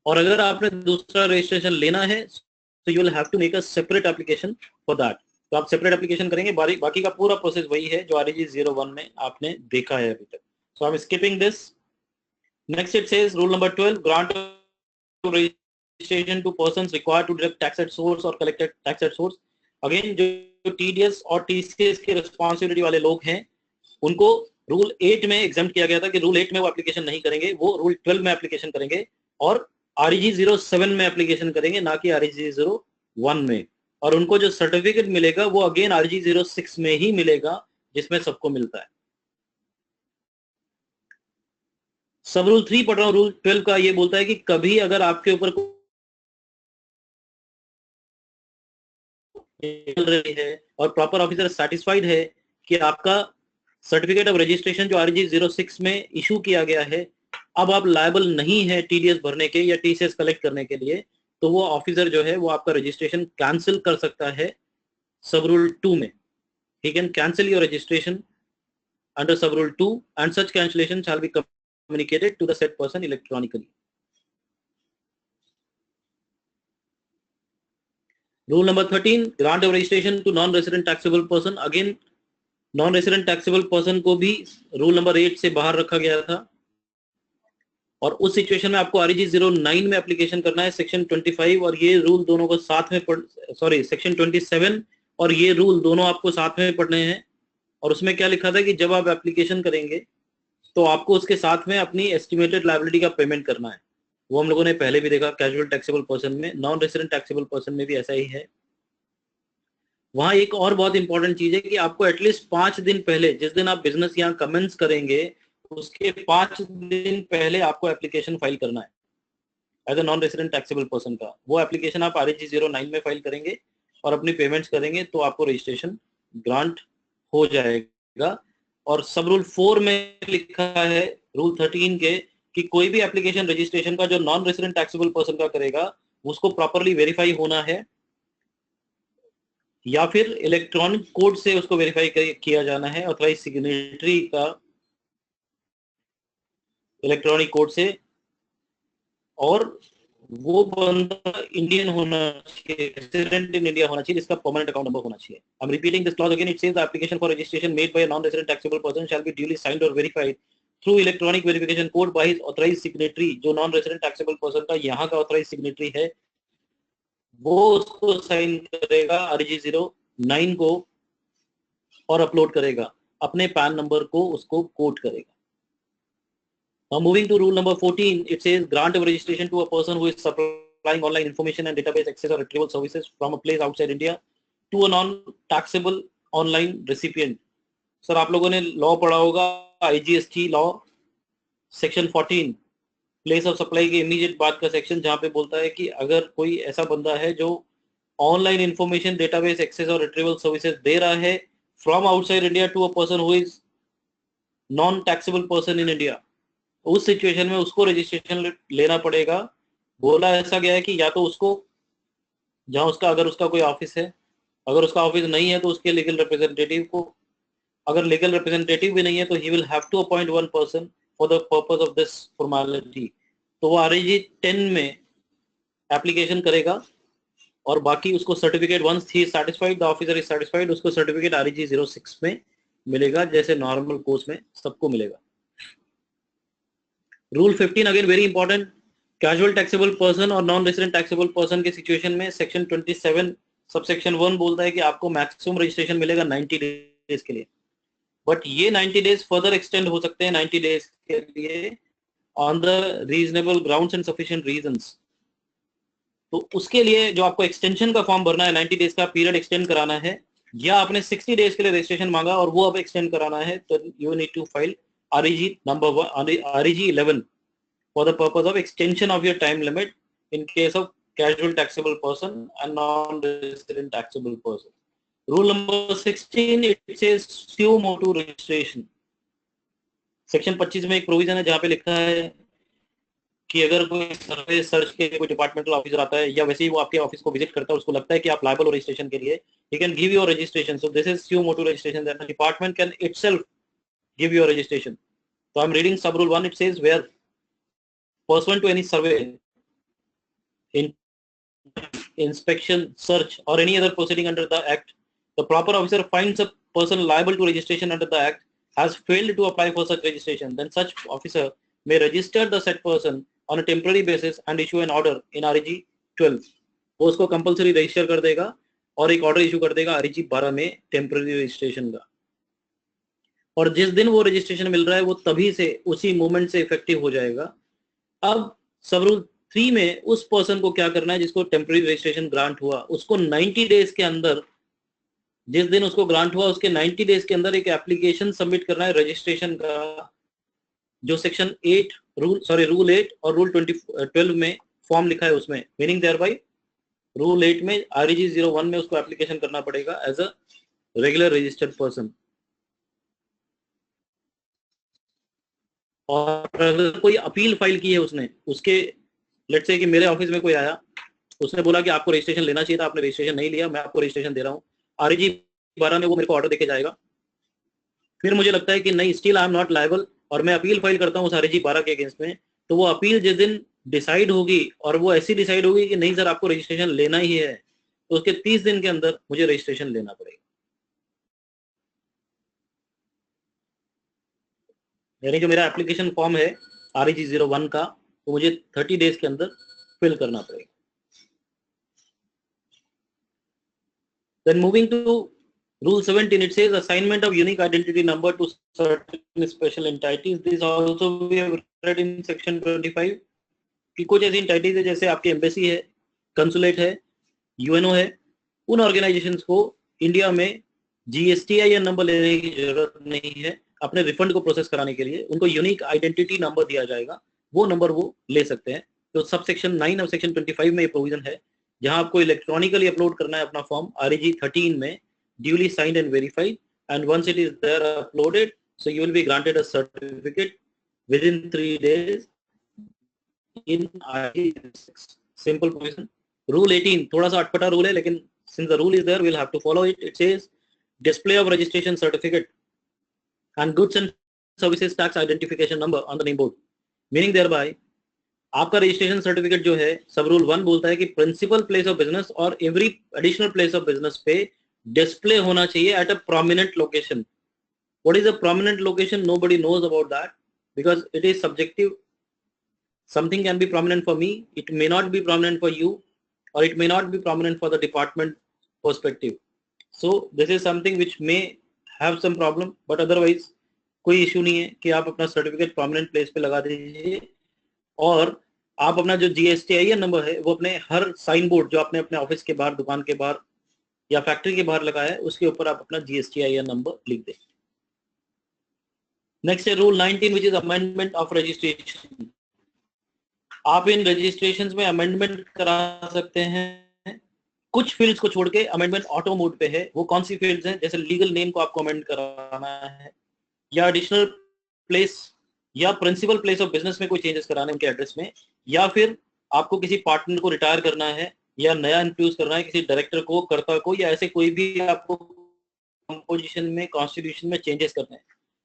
और अगर आपने दूसरा रजिस्ट्रेशन लेना है तो you will have to make a separate application for that, तो आप सेपरेट एप्लीकेशन करेंगे, बाकी का पूरा प्रोसेस वही है जो REG 01 में आपने देखा है अभी तक। So I am skipping this. Next it says rule number 12, grant registration to persons required to deduct tax at source or collect tax at source। Again जो TDS और TCS की रिस्पॉन्सिबिलिटी वाले लोग हैं उनको रूल 8 में एग्जाम्प्ट किया गया था कि रूल 8 में वो एप्लीकेशन नहीं करेंगे, वो रूल 12 में एप्लीकेशन करेंगे और REG 07 में एप्लीकेशन करेंगे, ना कि REG 01 में, और उनको जो सर्टिफिकेट मिलेगा वो अगेन REG 06 में ही मिलेगा जिसमें सबको मिलता है। सब रूल 3 पढ़ रहा हूँ, रूल 12 का ये बोलता है कि कभी अगर आपके ऊपर रही है और प्रॉपर ऑफिसर सेटिस्फाइड है कि आपका सर्टिफिकेट ऑफ रजिस्ट्रेशन जो REG 06 में इशू किया गया है अब आप लायबल नहीं है TDS भरने के या TCS कलेक्ट करने के लिए, तो वो ऑफिसर जो है वो आपका रजिस्ट्रेशन कैंसिल कर सकता है सब रूल 2 में। He can cancel your registration under sub rule 2 and such cancellation shall be communicated to the said person electronically. Rule number 13, grant of registration to non-resident taxable person. Again, non-resident taxable person को भी rule number 8 से बाहर रखा गया था और उस situation में आपको REG 09 में एप्लीकेशन करना है सेक्शन 25 और ये रूल दोनों को साथ में सेक्शन 27 और ये रूल दोनों आपको साथ में पढ़ने हैं। और उसमें क्या लिखा था कि जब आप एप्लीकेशन करेंगे तो आपको उसके साथ में अपनी एस्टिमेटेड लायबिलिटी का पेमेंट करना है। वो हम लोगों ने पहले भी देखा कैजुअल टैक्सेबल पर्सन में, नॉन रेसिडेंट टैक्सेबल पर्सन में भी ऐसा ही है। वहां एक और बहुत इंपॉर्टेंट चीज है कि आपको एटलीस्ट 5 दिन पहले, जिस दिन आप बिजनेस यहाँ कमेंस करेंगे उसके 5 दिन पहले आपको एप्लीकेशन फाइल करना है as a non resident taxable person का। वो एप्लीकेशन आप REG 09 में फाइल करेंगे और अपनी पेमेंट्स करेंगे तो आपको रजिस्ट्रेशन ग्रांट हो जाएगा। और सब रूल 4 में लिखा है रूल 13 के कि कोई भी एप्लीकेशन रजिस्ट्रेशन का जो नॉन रेसिडेंट टैक्सेबल पर्सन का करेगा उसको प्रॉपरली वेरीफाई होना है या फिर इलेक्ट्रॉनिक कोड से उसको वेरीफाई किया जाना है ऑथराइज सिग्नेटरी का इलेक्ट्रॉनिक कोड से, और वो बंदा इंडियन होना चाहिए, रेसिडेंट इन इंडिया होना चाहिए, जिसका परमानेंट अकाउंट नंबर होना चाहिए। I am repeating this clause again. It says the application for registration made by a non resident taxable person shall be duly signed और verified through electronic verification code by his authorised signatory. जो non resident taxable person का यहाँ का authorised signatory है वो उसको sign करेगा REG 09 को और अपलोड करेगा, अपने पैन नंबर को उसको कोट करेगा। Now moving to rule number 14, it says grant of registration to a person who is supplying online information and database access or retrieval services from a place outside India to a non-taxable online recipient. Sir आप लोगों ने law पढ़ा होगा IGST law section 14 place of supply के immediate बाद का section, जहां पे बोलता है कि अगर कोई ऐसा बंदा है जो ऑनलाइन इंफॉर्मेशन डेटाबेस एक्सेस और रिट्रीवल सर्विसेज दे रहा है from outside India to a person who is non taxable person in India, उस सिचुएशन में उसको रजिस्ट्रेशन लेना पड़ेगा। बोला ऐसा गया है कि या तो उसको जहां उसका, अगर उसका कोई ऑफिस है, अगर उसका ऑफिस नहीं है तो उसके लीगल रिप्रेजेंटेटिव को, अगर लीगल रिप्रेजेंटेटिव भी नहीं है तो he will have to appoint one person for the purpose of this formality. तो वो REG 10 में एप्लीकेशन करेगा और बाकी उसको certificate once he satisfied, the officer is satisfied, उसको सर्टिफिकेट REG 06 में मिलेगा जैसे नॉर्मल कोर्स में सबको मिलेगा। Rule 15 again very important, casual taxable person और नॉन रेसिडेंट टैक्सेबल पर्सन के सिचुएशन में सेक्शन 27 सबसेक्शन 1 बोलता है कि आपको मैक्सिमम रजिस्ट्रेशन मिलेगा 90 डेज के लिए, बट ये 90 डेज फर्दर एक्सटेंड हो सकते हैं 90 डेज के लिए on the reasonable grounds and sufficient reasons. तो उसके लिए जो आपको एक्सटेंशन का फॉर्म भरना है, 90 डेज का पीरियड एक्सटेंड कराना है, या आपने 60 डेज के लिए रजिस्ट्रेशन मांगा और वो अब एक्सटेंड कराना है, तो you need to file REG number 1, REG 11 for the purpose of extension of your time limit in case of casual taxable person and non-resident taxable person. Rule number 16, it says suo motu registration. Section 25 में एक provision है जहां पे लिखा है कि अगर कोई सर्वे सर्च के कोई डिपार्टमेंटल ऑफिसर आता है या वैसे ही वो आपके ऑफिस को विजिट करता है, उसको लगता है कि आप लायबल हो रजिस्ट्रेशन के लिए, he can give you a registration. So this is suo motu registration that the department can itself give you a registration. So I'm reading sub rule 1. It says where pursuant to any survey, inspection, search or any other proceeding under the act, the proper officer finds a person liable to registration under the act has failed to apply for such registration, then such officer may register the said person on a temporary basis and issue an order in REG 12. वो उसको compulsory register कर देगा और एक order issue कर देगा REG 12 में temporary registration का, और जिस दिन वो रजिस्ट्रेशन मिल रहा है वो तभी से उसी मोमेंट से इफेक्टिव हो जाएगा। अब सब रूल 3 में उस पर्सन को क्या करना है जिसको टेम्पररी रजिस्ट्रेशन ग्रांट हुआ, उसको 90 डेज के अंदर, जिस दिन उसको ग्रांट हुआ उसके 90 डेज के अंदर एक एप्लीकेशन सबमिट करना है रजिस्ट्रेशन का, जो सेक्शन 8 रूल 8 और रूल 12 में फॉर्म लिखा है उसमें, मीनिंग देयर बाय रूल 8 में REG 01 में उसको एप्लीकेशन करना पड़ेगा as a regular registered person. और अगर कोई अपील फाइल की है उसने, उसके लेट्स से कि मेरे ऑफिस में कोई आया, उसने बोला कि आपको रजिस्ट्रेशन लेना चाहिए था, आपने रजिस्ट्रेशन नहीं लिया, मैं आपको रजिस्ट्रेशन दे रहा हूँ, REG 12 में वो मेरे को ऑर्डर देके जाएगा फिर मुझे लगता है कि नहीं, still I am not liable, और मैं अपील फाइल करता हूँ REG 12 के अगेंस्ट में, तो वो अपील जिस दिन डिसाइड होगी और वो ऐसी डिसाइड होगी कि नहीं सर आपको रजिस्ट्रेशन लेना ही है, तो उसके 30 दिन के अंदर मुझे रजिस्ट्रेशन लेना पड़ेगा। यानी जो मेरा एप्लीकेशन फॉर्म है REG 01 का, तो मुझे 30 डेज के अंदर फिल करना पड़ेगा। Then moving to Rule 17, it says assignment of unique identity number to certain special entities. This also we have read in section 25 कि कुछ ऐसी entities है जैसे आपकी एम्बेसी है, कंसुलेट है, UNO है, उन ऑर्गेनाइजेशंस को इंडिया में GSTIN नंबर लेने की जरूरत नहीं है। अपने रिफंड को प्रोसेस कराने के लिए उनको यूनिक आइडेंटिटी नंबर दिया जाएगा, वो नंबर वो ले सकते हैं। तो सब सेक्शन 9 और सेक्शन 25 में ये प्रोविजन है, जहां आपको इलेक्ट्रॉनिकली अपलोड करना है अपना फॉर्म REG 13 में, duly signed and verified, and once it is there uploaded, so you will be granted a certificate within 3 days in REG 6. Simple provision. Rule 18 थोड़ा सा अटपटा रूल है, लेकिन since the rule is there, we'll have to follow it. It says display of registration certificate and goods and services tax identification number on the name board, meaning thereby आपका registration certificate जो है, सब rule 1 बोलता है कि principal place of business और every additional place of business पे display होना चाहिए at a prominent location. What is a prominent location? Nobody knows about that because it is subjective. Something can be prominent for me, it may not be prominent for you, और it may not be prominent for the department perspective. So this is something which may have some problem, but otherwise कोई issue नहीं है कि आप अपना certificate prominent place पे लगा दीजिए, और आप अपना जो GSTIN नंबर है वो अपने हर साइन बोर्ड जो आपने अपने ऑफिस के बाहर, दुकान के बाहर या फैक्ट्री के बाहर लगाया है, उसके ऊपर आप अपना GSTIN नंबर लिख दें। नेक्स्ट है rule 19 which is amendment of registration. आप इन रजिस्ट्रेशंस में अमेंडमेंट करा सकते हैं, कुछ फील्ड्स को छोड़ के अमेंडमेंट ऑटो मोड पे है। वो कौन सी फील्ड्स हैं? जैसे लीगल नेम को आपको अमेंड कराना है, या एडिशनल प्लेस या प्रिंसिपल प्लेस ऑफ बिजनेस में कोई चेंजेस कराने उनके एड्रेस में, या फिर आपको किसी पार्टनर को रिटायर करना है, या नया इंट्रोड्यूस करना है किसी डायरेक्टर को, कर्ता को, या ऐसे कोई भी आपको कंपोजिशन में, कॉन्स्टिट्यूशन में चेंजेस करने हैं।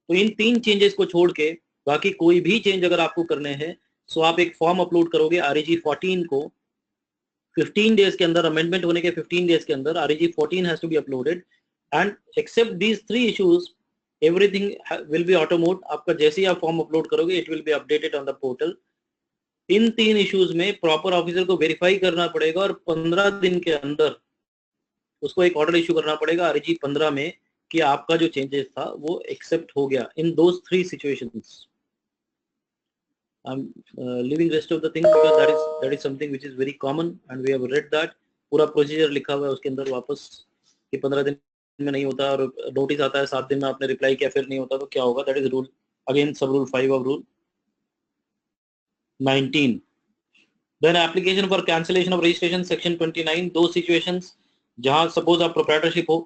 तो इन 3 चेंजेस को छोड़ के बाकी कोई भी चेंज अगर आपको करने हैं, सो आप एक फॉर्म अपलोड करोगे REG 14 को 15 डेज के अंदर, अमेंडमेंट होने के 15 डेज के अंदर REG 14 has to be uploaded, and except these 3 issues everything will be auto mode। आपका जैसे ही आप फॉर्म अपलोड करोगे, it will be updated on the portal. इन 3 इश्यूज में प्रॉपर ऑफिसर को वेरीफाई करना पड़ेगा, और 15 दिन के अंदर उसको एक ऑर्डर इशू करना पड़ेगा REG 15 में कि आपका जो चेंजेस था वो एक्सेप्ट हो गया। In those 3 situations I am living rest of the thing because that is something which is very common and we have read that. पूरा प्रोसीजर लिखा हुआ है उसके अंदर वापस कि 15 दिन में नहीं होता और नोटिस आता है 7 दिन में आपने रिप्लाई किया फिर नहीं होता तो क्या होगा। That is rule again sub rule 5 of rule 19। Then application for cancellation of registration section 29। दो सिचुएशंस जहां सपोज आप प्रोप्राइटरशिप हो,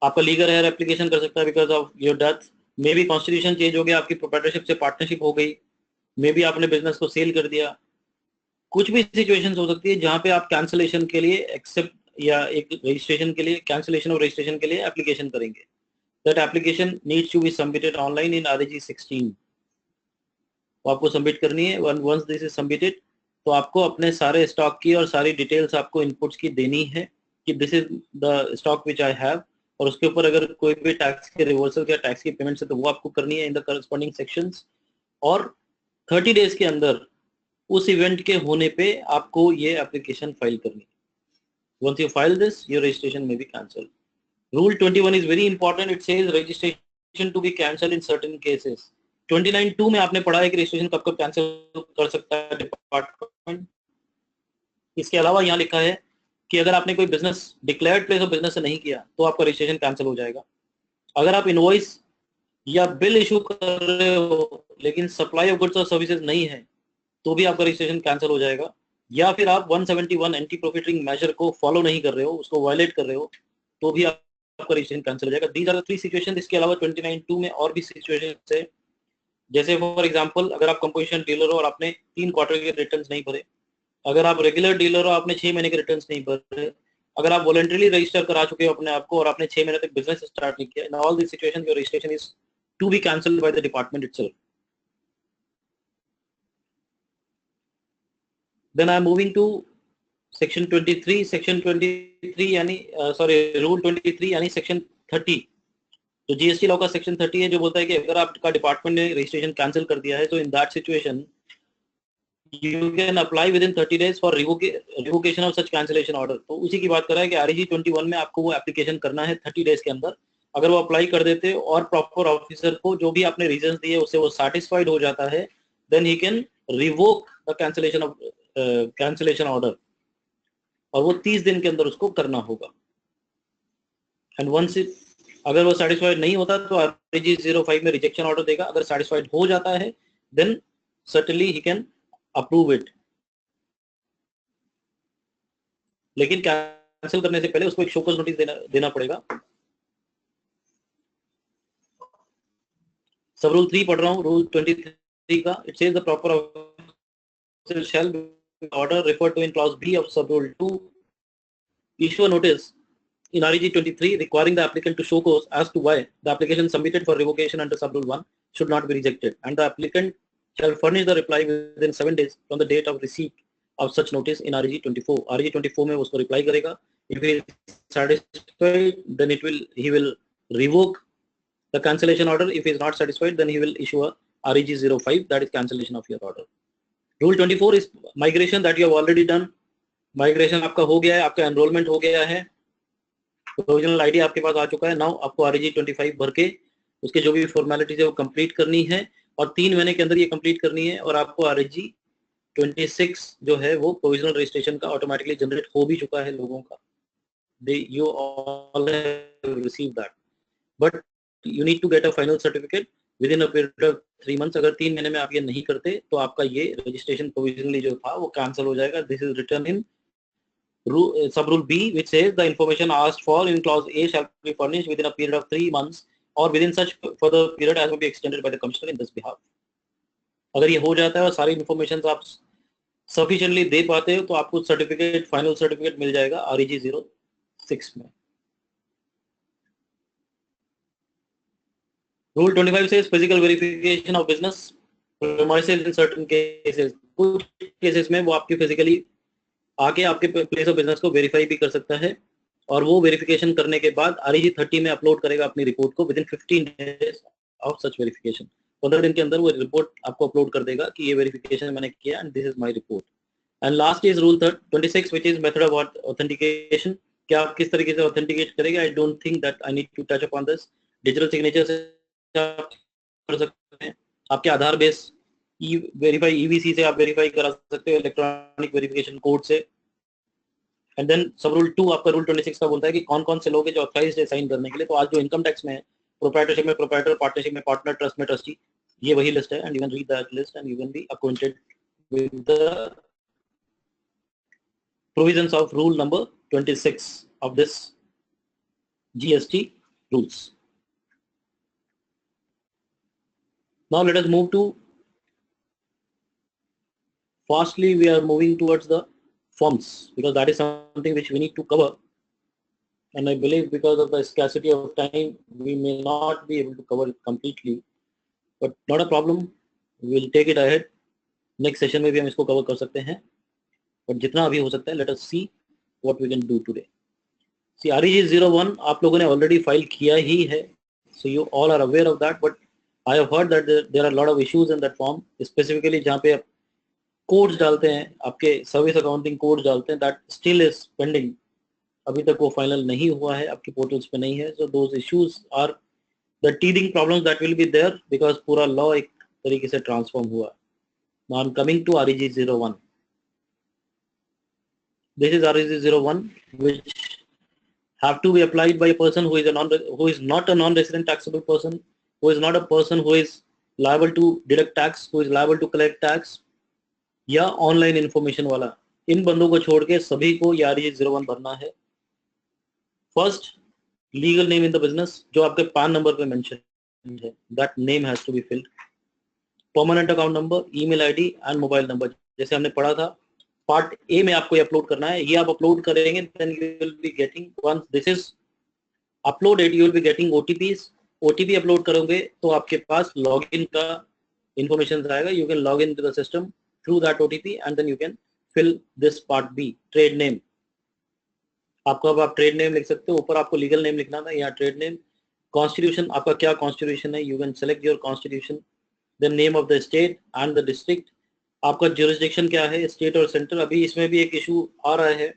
आपका लीगल हेयर एप्लीकेशन कर सकता है because of your death, may be constitution change हो गया, आपकी प्रोप्राइटरशिप से पार्टनरशिप हो गई, मे बी आपने बिजनेस को सेल कर दिया। कुछ भी सिचुएशंस हो सकती है जहां पे आप कैंसिलेशन के लिए एक्सेप्ट या एक रजिस्ट्रेशन के लिए, कैंसिलेशन ऑफ रजिस्ट्रेशन के लिए एप्लीकेशन करेंगे। That application needs to be submitted online in REG 16। तो आपको सबमिट करनी है। वंस दिस इज सबमिटेड तो आपको अपने सारे स्टॉक की और सारी डिटेल्स आपको इनपुट्स की देनी है कि this is the stock which I have, और उसके ऊपर अगर कोई भी टैक्स के रिवर्सल या टैक्स की पेमेंट्स है तो वो आपको करनी है इन द करस्पॉन्डिंग सेक्शंस। और 30 डेज के अंदर उस इवेंट के होने पे आपको ये एप्लीकेशन फाइल करनी है। Once you file this, your registration may be cancelled. Rule 21 is very important. It says registration to be cancelled in certain cases. 29(2) में आपने पढ़ा है कि रजिस्ट्रेशन कब कब कैंसिल कर सकता है डिपार्टमेंट। इसके अलावा यहाँ लिखा है कि अगर आपने कोई business declared place of business से नहीं किया तो आपका रजिस्ट्रेशन कैंसिल हो जाएगा। अगर आप इनवॉइस या बिल इशू कर रहे हो लेकिन सप्लाई ऑफ गुड्स और सर्विसेज नहीं है तो भी आपका रजिस्ट्रेशन कैंसिल हो जाएगा। या फिर आप 171 एंटी प्रॉफिटिंग मेजर को फॉलो नहीं कर रहे हो, उसको वायलेट कर रहे हो, तो भी आपका रजिस्ट्रेशन कैंसिल हो जाएगा। These are the 3 situation. इसके अलावा 29(2) में और भी सिचुएशन है, जैसे फॉर एग्जांपल अगर आप कंपोजिशन डीलर हो और आपने 3 क्वार्टर के रिटर्न्स नहीं भरे, अगर आप रेगुलर डीलर हो आपने 6 महीने के रिटर्न्स नहीं भरे, अगर आप वॉलंटरीली रजिस्टर करा चुके हो अपने आप को और आपने 6 महीने तक बिजनेस स्टार्ट नहीं किया, in all this situation your registration is to be cancelled by the department itself. Then I am moving to section 23. Section 23 यानी रूल 23 यानी सेक्शन 30. तो जीएसटी लॉ का सेक्शन 30 है जो बोलता है कि अगर आपका डिपार्टमेंट ने रजिस्ट्रेशन कैंसिल कर दिया है तो इन that situation you can apply within 30 days for revocation of such cancellation order. तो उसी की बात कर रहा है कि REG 21 में आपको वो एप्लीकेशन करना है 30 डेज के अंदर. अगर वो अप्लाई कर देते और प्रॉपर ऑफिसर को जो भी आपने रीजंस दिए उससे वो सेटिस्फाइड हो जाता है, then he can revoke the cancellation order, और वो 30 दिन के अंदर उसको करना होगा. एंड वंस अगर वो सेटिस्फाइड नहीं होता तो REG 05 में रिजेक्शन ऑर्डर देगा. अगर सेटिस्फाइड हो जाता है then certainly he can approve it. लेकिन कैंसिल करने से पहले उसको एक शोकॉज नोटिस देना पड़ेगा. सब रूल 3 पढ़ रहा हूँ, रूल 23 का. It says the proper shall order referred to in clause B of sub rule 2 issue a notice in REG 23 requiring the applicant to show cause as to why the application submitted for revocation under sub rule 1 should not be rejected, and the applicant shall furnish the reply within 7 days from the date of receipt of such notice in REG 24. REG 24 में उसको reply करेगा. If he is satisfied, then he will revoke the cancellation order. If he is not satisfied, then he will issue a REG 05, that is cancellation of your order. Rule 24 is migration that you have already done. Migration आपका हो गया है, आपका enrollment हो गया है, provisional ID आपके पास आ चुका है. नाउ आपको REG 25 भर के उसके जो भी फॉर्मेलिटीज है वो कंप्लीट करनी है और 3 महीने के अंदर ये कंप्लीट करनी है. और आपको REG 26 जो है वो प्रोविजनल रजिस्ट्रेशन का ऑटोमेटिकली जनरेट हो भी चुका है लोगों का. You all have received that, but you need to get a final certificate within a period of 3 months. अगर 3 महीने में आप ये नहीं करते तो आपका ये रजिस्ट्रेशन प्रोविजनली जो था वो कैंसिल हो जाएगा. This is written in sub rule B, which says the information asked for in clause A shall be furnished within a period of 3 months or within such further period as may be extended by the commissioner in this behalf. अगर ये हो जाता है और सारी information आप sufficiently दे पाते हो तो आपको सर्टिफिकेट, फाइनल सर्टिफिकेट मिल जाएगा REG 06 में. Rule 25 says physical verification of business premises in certain cases. कुछ केसेस में वो आपकी फिजिकली आके आपके प्लेस ऑफ बिजनेस को वेरीफाई भी कर सकता है और वो वेरिफिकेशन करने के बाद REG 30 में अपलोड करेगा अपनी रिपोर्ट को within 15 days of such verification. 15 दिन के अंदर वो रिपोर्ट आपको अपलोड कर देगा कि ये वेरिफिकेशन मैंने किया and this is my report. And last is rule 26 which is method of authentication. क्या आप किस तरीके से ऑथेंटिकेट करेंगे? I don't think that I need to touch upon this. Digital signature से आप कर सकते हैं, आपके आधार बेस वेरीफाई EVC से आप वेरीफाई करा सकते हो, इलेक्ट्रॉनिक वेरिफिकेशन कोड से. एंड देन सब रूल 2 आपका रूल 26 का बोलता है कि कौन कौन से लोग हैं जो ऑथराइज्ड है साइन करने के लिए. तो आज जो इनकम टैक्स में है, प्रोप्राइटरशिप में प्रोप्राइटर, पार्टनरशिप में पार्टनर, ट्रस्ट में ट्रस्टी, ये वही लिस्ट है. And you can read that list and you can be acquainted with the provisions of rule number 26 of this GST rules. Now let us move to, fastly we are moving towards the forms because that is something which we need to cover, and I believe because of the scarcity of time we may not be able to cover it completely, but not a problem, we will take it ahead. Next session में भी हम इसको cover कर सकते हैं, but जितना अभी हो सकता है let us see what we can do today. See, REG 01 आप लोगों ने already file किया ही है, so you all are aware of that, but I have heard that there are a lot of issues in that form, specifically जहाँ पे आप codes डालते हैं, आपके सर्विस अकाउंटिंग कोड्स डालते हैं, that still is pending. अभी तक वो फाइनल नहीं हुआ है, आपकी पोर्टल्स पे नहीं है. So those issues are the teething problems that will be there because पूरा लॉ एक तरीके से ट्रांसफॉर्म हुआ. Now I'm coming to REG 01. This is REG 01 which have to be applied by a person who is not a non-resident taxable person, who is not a person who is liable to deduct tax, who is liable to collect tax, या online information वाला. इन बंदों को छोड़ के सभी को ये REG 01 भरना है. First, legal name in the business जो आपके पान नंबर पे मेंशन है, that name has to be filled. Permanent account number, email ID and mobile number. जैसे हमने पढ़ा था पार्ट ए में आपको अपलोड करना है, ये आप अपलोड करेंगे, then you will be getting, once this is uploaded you will be getting OTPs. OTP upload करोगे तो आपके पास लॉगिन का इंफॉर्मेशन आएगा, you can log in to the system through that OTP and then you can fill this part B, trade name. आपको अब आप trade name लिख सकते हो, ऊपर आपको लीगल नेम लिखना था, यहाँ ट्रेड नेम। कॉन्स्टिट्यूशन, आपका क्या कॉन्स्टिट्यूशन है, you can select your constitution, the name of the state and the district. आपका ज्यूरिसडिक्शन क्या है, स्टेट और सेंटर। अभी इसमें भी एक इशू आ रहा है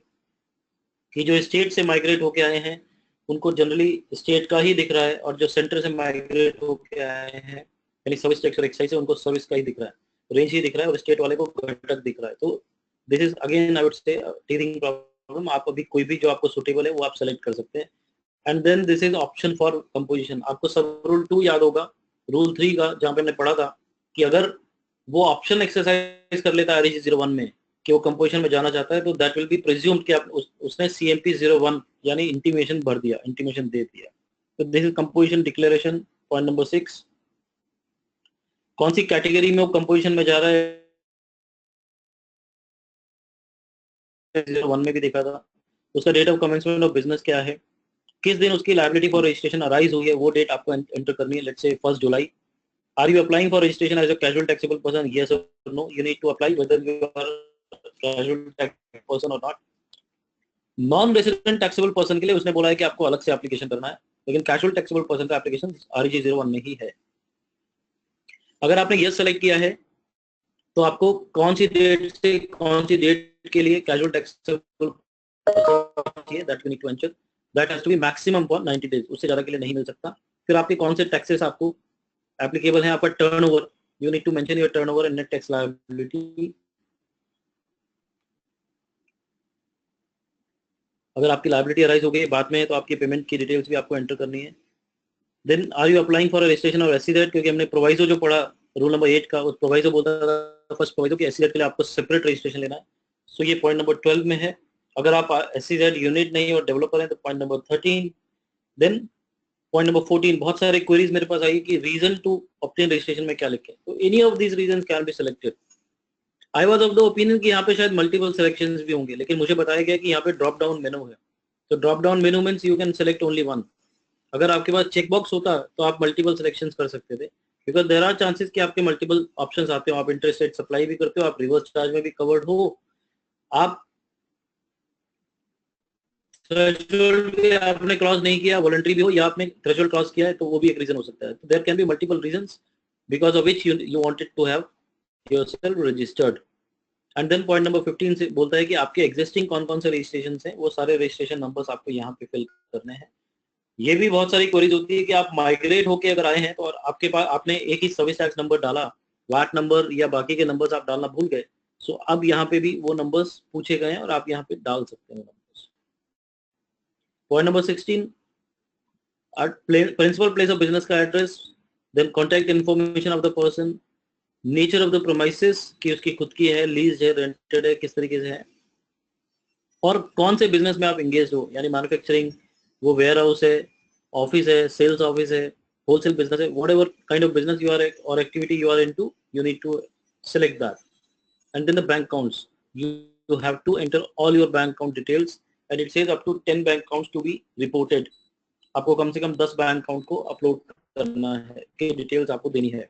कि जो स्टेट से माइग्रेट होके आए हैं उनको जनरली स्टेट का ही दिख रहा है, और जो सेंटर से माइग्रेट होके आए हैं यानी सर्विस टैक्स और एक्साइज से, उनको सर्विस का ही दिख रहा है, रेंज ही दिख रहा है, और स्टेट वाले को घटक दिख रहा है। तो this is again I would say teething problem. आप अभी कोई भी जो आपको सुटेबल है वो आप सेलेक्ट कर सकते हैं। And then this is option for composition. आपको सब रूल 2 याद होगा, रूल 3 का जहाँ पे हमने पढ़ा था कि अगर वो ऑप्शन एक्सरसाइज कर लेता है REG 01 में कि वो कंपोजिशन में जाना चाहता है, तो दैट विल बी प्रिज्यूम्ड कि आप उसने CMP 01 यानी इंटीमेशन भर दिया, इंटीमेशन दे दिया। तो this is composition declaration, point number 6। कौन सी कैटेगरी में वो कंपोजिशन में जा रहा है, 01 में भी देखा था। उसका date of commencement of business क्या है, किस दिन उसकी लायबिलिटी फॉर रजिस्ट्रेशन अराइज हुई है, वो डेट आपको एंटर करनी है, let's say 1 July. Are you applying for registration as a casual taxable person? Yes or no? You need to apply whether you are a casual taxable person or not. Non resident taxable person के लिए उसने बोला है कि आपको अलग से application करना है, लेकिन कैजुअल टैक्सेबल पर्सन का एप्लीकेशन REG 01 में ही है। अगर आपने यस सेलेक्ट किया है तो आपको कौन सी डेट से कौन सी डेट के लिए कैजुअल टैक्सेबल चाहिए, that you need to enter, that has to be maximum for 90 days, उससे ज्यादा के लिए नहीं मिल सकता। फिर आपके कौन से टैक्सेस आपको एप्लीकेबल है, आपका turnover, you need to mention your turnover and net tax liability. अगर आपकी लायबिलिटी अराइज हो गई बाद में तो आपकी पेमेंट की डिटेल्स भी आपको एंटर करनी है। Then are you applying for registration और SC, क्योंकि हमने प्रोवाइजो जो पढ़ा रूल नंबर 8 का, उस प्रोवाइजो बोलता था फर्स्ट प्रोवाइजो कि SC के लिए आपको सेपरेट रजिस्ट्रेशन लेना है। सो ये पॉइंट नंबर 12 में है। अगर आप SC यूनिट नहीं और डेवलपर हैं तो point number 13। Then point number 14, बहुत सारे क्वेरीज मेरे पास आई कि रीजन टू ऑब्टेन रजिस्ट्रेशन में क्या लिखे, तो any of these reasons can be selected. I was of the opinion कि यहाँ पे शायद मल्टीपल सिलेक्शंस भी होंगे, लेकिन मुझे बताया गया कि यहाँ पे ड्रॉप डाउन मेनू है, तो drop down menu means you can select only one. अगर आपके पास चेक बॉक्स होता तो आप मल्टीपल सिलेक्शंस कर सकते थे, बिकॉज देयर आर चांसेस कि आपके मल्टीपल ऑप्शंस आते हो, आप इंटरेस्ट रेट सप्लाई भी करते हो, आप रिवर्स चार्ज में भी कवर्ड हो, आप थ्रेशोल्ड भी आपने क्रॉस नहीं किया, वॉलंटरी भी हो, या आपने थ्रेशोल्ड क्रॉस किया है, तो वो भी एक रीजन हो सकता है। तो there can be multiple reasons because of which you wanted to have yourself registered. And then point number 15 से बोलता है कि आपके एग्जिस्टिंग कौन कौन से रजिस्ट्रेशन हैं, वो सारे रजिस्ट्रेशन नंबर्स आपको यहाँ पे फिल करने हैं। ये भी बहुत सारी क्वेरीज होती है कि आप माइग्रेट होके अगर आए हैं तो और आपके पास आपने एक ही सर्विस टैक्स नंबर डाला, वाट नंबर या बाकी के नंबर्स आप डालना भूल गए, सो अब यहाँ पे भी वो नंबर्स पूछे गए हैं और आप यहाँ पे डाल सकते हैं numbers. Point number 16, principal place of business का address, then contact information of the person, nature of the premises कि उसकी खुद की है, लीज है, रेंटेड है, किस तरीके से है, और कौन से बिजनेस में आप एंगेज हो, यानी मैन्युफैक्चरिंग, वो वेयर हाउस है, ऑफिस है, सेल्स ऑफिस है, होलसेल बिजनेस है, whatever kind of business you are or activity you are into, you need to select that. And then the bank accounts, you have to enter all your bank account details, and it says up to 10 bank accounts to be reported. आपको कम से कम 10 bank account को upload करना है, कि details आपको देनी है।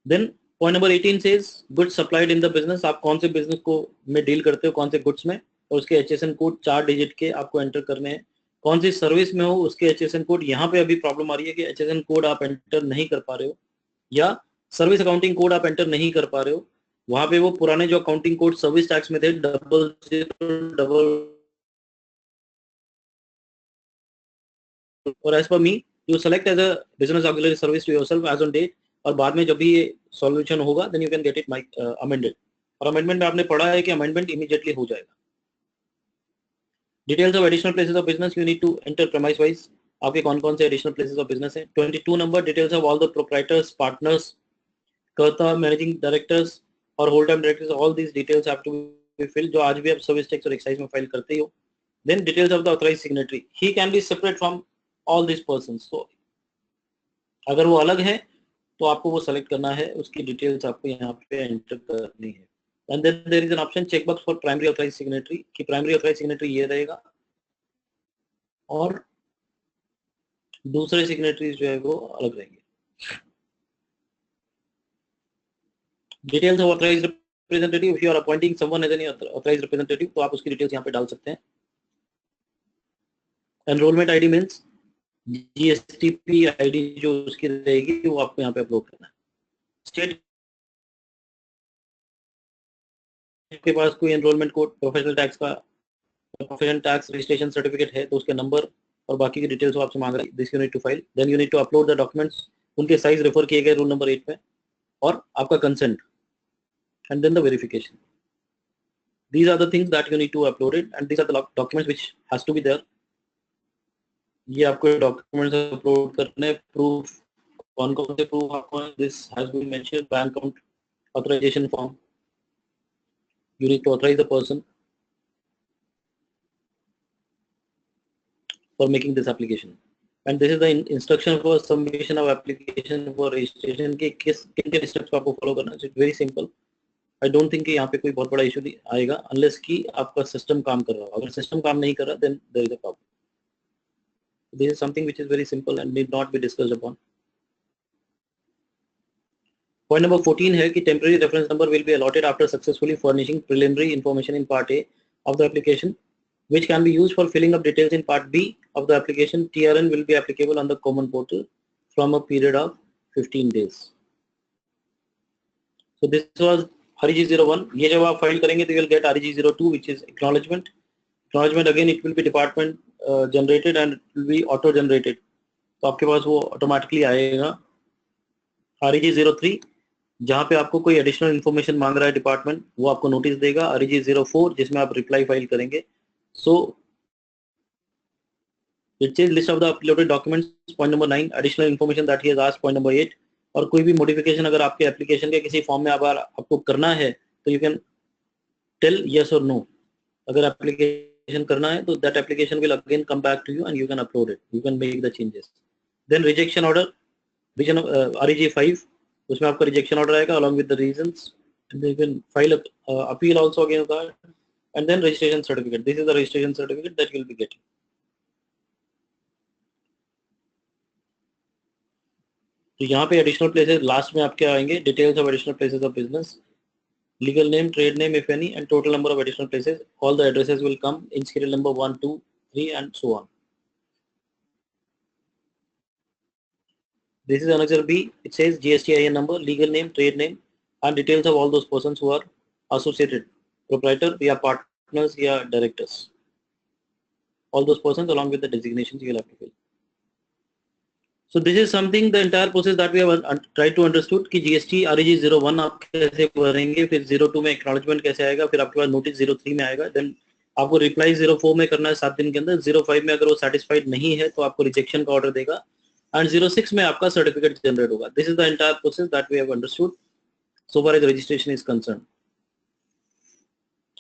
Then point number 18 says goods supplied in the business, आप कौन से बिजनेस को में डील करते हो, कौन से गुड्स में, और उसके HSN कोड 4 डिजिट के आपको एंटर करने हैं। कौन सी सर्विस में हो उसके HSN कोड, यहाँ पे अभी प्रॉब्लम आ रही है कि HSN कोड आप एंटर नहीं कर पा रहे हो, या सर्विस अकाउंटिंग कोड आप एंटर नहीं कर पा रहे हो। वहां पे वो पुराने जो अकाउंटिंग कोड सर्विस टैक्स में थे 00 और as per me you select as a business auxiliary service to yourself as on date, और बाद में जब भी ये सॉल्यूशन होगा then you can get it amended. और अमेंडमेंट में आपने पढ़ा है कि अमेंडमेंट इमीडिएटली हो जाएगा। Details of additional places of business, you need to enter premise wise, आपके कौन कौन से एडिशनल प्लेसेस ऑफ बिजनेस है। 22 number, details of all the proprietors, partners, karta, managing directors और whole time directors, all these details have to be filled, जो आज भी आप सर्विस टैक्स और एक्साइज में फाइल करते हो। Then details of the authorised signatory, he can be separate from all this persons, तो अगर वो अलग है तो आपको वो सेलेक्ट करना है, उसकी डिटेल्स आपको यहाँ पे एंटर करनी है। And then there is an option check box for primary authorise signatory कि प्राइमरी ऑथराइज सिग्नेटरी ये रहेगा और दूसरे सिग्नेटरीज जो है वो अलग रहेंगे. Details of authorised representative, if you are appointing someone as an authorised representative तो आप उसकी डिटेल्स यहाँ पे डाल सकते हैं. Enrolment ID means GSTP ID जो उसकी रहेगी वो आपको यहाँ पे अपलोड करना है. स्टेट के पास कोई एनरोलमेंट कोड, प्रोफेशनल टैक्स का प्रोफेशनल टैक्स रजिस्ट्रेशन सर्टिफिकेट है तो उसके नंबर और बाकी की डिटेल्स आपसे मांग रहा है. This you need to file. Then you need to upload the documents, उनके साइज रेफर किए गए रूल नंबर 8 में, और आपका consent, and then the verification. These are the things that you need to upload it, and these are the documents which has to be there. ये आपको documents upload करने. Proof, कौन कौन से प्रूफ आपको, this has been mentioned. Bank account authorisation form, you need to authorize the person for making this application, and this is the instruction for submission of application for registration के किन किन steps को आपको follow करना है. It's very simple. I don't think कि यहाँ पे कोई बहुत बड़ा इशू आएगा अनलेस कि आपका सिस्टम काम कर रहा हो. अगर सिस्टम काम नहीं कर रहा then there is a problem. This is something which is very simple and need not be discussed upon. Point number 14 है कि temporary reference number will be allotted after successfully furnishing preliminary information in part A of the application, which can be used for filling up details in part B of the application. TRN will be applicable on the common portal from a period of 15 days. So this was REG01. ये जब आप file करेंगे तो you will get REG02 which is acknowledgement. Acknowledgement again it will be department generated and it will be auto generated. तो आपके पास वो automatically आएगा. REG03 जहाँ पे आपको कोई एडिशनल इन्फॉर्मेशन मांग रहा है डिपार्टमेंट, वो आपको नोटिस देगा. REG04 जिसमें आप रिप्लाई फाइल करेंगे. So it is list of the uploaded documents. Point number 9 additional information that he has asked. Point number 8 और कोई भी मॉडिफिकेशन अगर आपके एप्लीकेशन के किसी फॉर्म में अगर आपको करना है तो यू कैन टेल यस और नो. अगर एप्लीकेशन करना है तो that application will again come back to you and you can upload it, you can make the changes. Then rejection order, विजन REG5 उसमें आपका रिजेक्शन ऑर्डर आएगा along with the reasons, and you can file a appeal also against that, and then registration certificate. This is the registration certificate that you will be getting. तो यहाँ पे additional places last में आपके आएंगे. Details of additional places of business, legal name, trade name if any, and total number of additional places. All the addresses will come in serial number 1, 2, 3 and so on. This is Annexure B. It says GSTIN number, legal name, trade name, and details of all those persons who are associated, proprietor या partners या directors. All those persons along with the designations you will have to fill. So this is something, the entire process that we have tried to understood कि GST REG01 आप कैसे भरेंगे, फिर 02 में acknowledgement कैसे आएगा, फिर आपके पास नोटिस 03 में आएगा, देन आपको रिप्लाई 04 में करना है 7 दिन के अंदर. 05 में अगर वो सेटिस्फाइड नहीं है तो आपको रिजेक्शन का ऑर्डर देगा, and 06 में आपका सर्टिफिकेट जनरेट होगा. This is the entire process that we have understood so far as registration is concerned.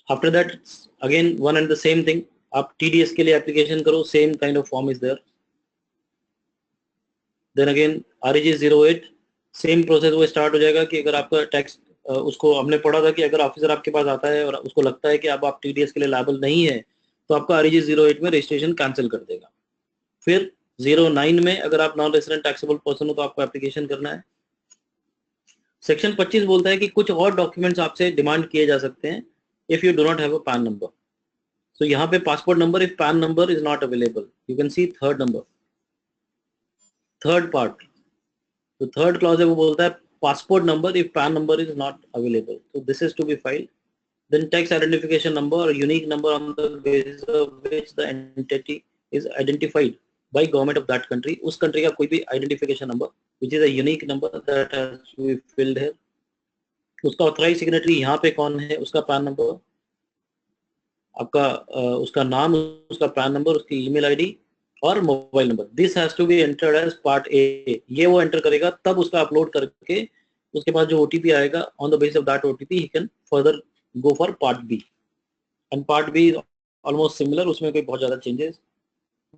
After that again one and the same thing. आप TDS के लिए एप्लीकेशन करो, same kind of form is there. Then again REG08 same process वो start हो जाएगा कि अगर आपका टैक्स उसको हमने पढ़ा था कि अगर ऑफिसर आपके पास आता है और उसको लगता है कि अब आप TDS के लिए लायबल नहीं है तो आपका REG08 में रजिस्ट्रेशन कैंसिल कर देगा. फिर 09 में अगर आप नॉन रेसिडेंट टैक्सेबल पर्सन हो तो आपको एप्लीकेशन करना है. सेक्शन 25 बोलता है कि कुछ और डॉक्यूमेंट्स आपसे डिमांड किए जा सकते हैं if you do not have a PAN number. So यहाँ पे passport number if PAN number is not available. You can see third number, third part. तो थर्ड क्लॉज है वो बोलता है passport number if PAN number is not available. तो this is to be filed. Then tax identification number और unique number on the basis of which the entity is identified by government of that country. उस country का कोई भी identification number which is a unique number that has to be filled here. उसका authorise signatory यहाँ पे कौन है, उसका पैन नंबर, आपका उसका नाम, उसका पैन नंबर, उसकी ईमेल आईडी और mobile number. This has to be entered as part A. ये वो एंटर करेगा तब उसका अपलोड करके उसके बाद जो ओटीपी आएगा on the basis of that OTP he can further go for part B. And part B almost similar, उसमें कोई बहुत ज्यादा चेंजेस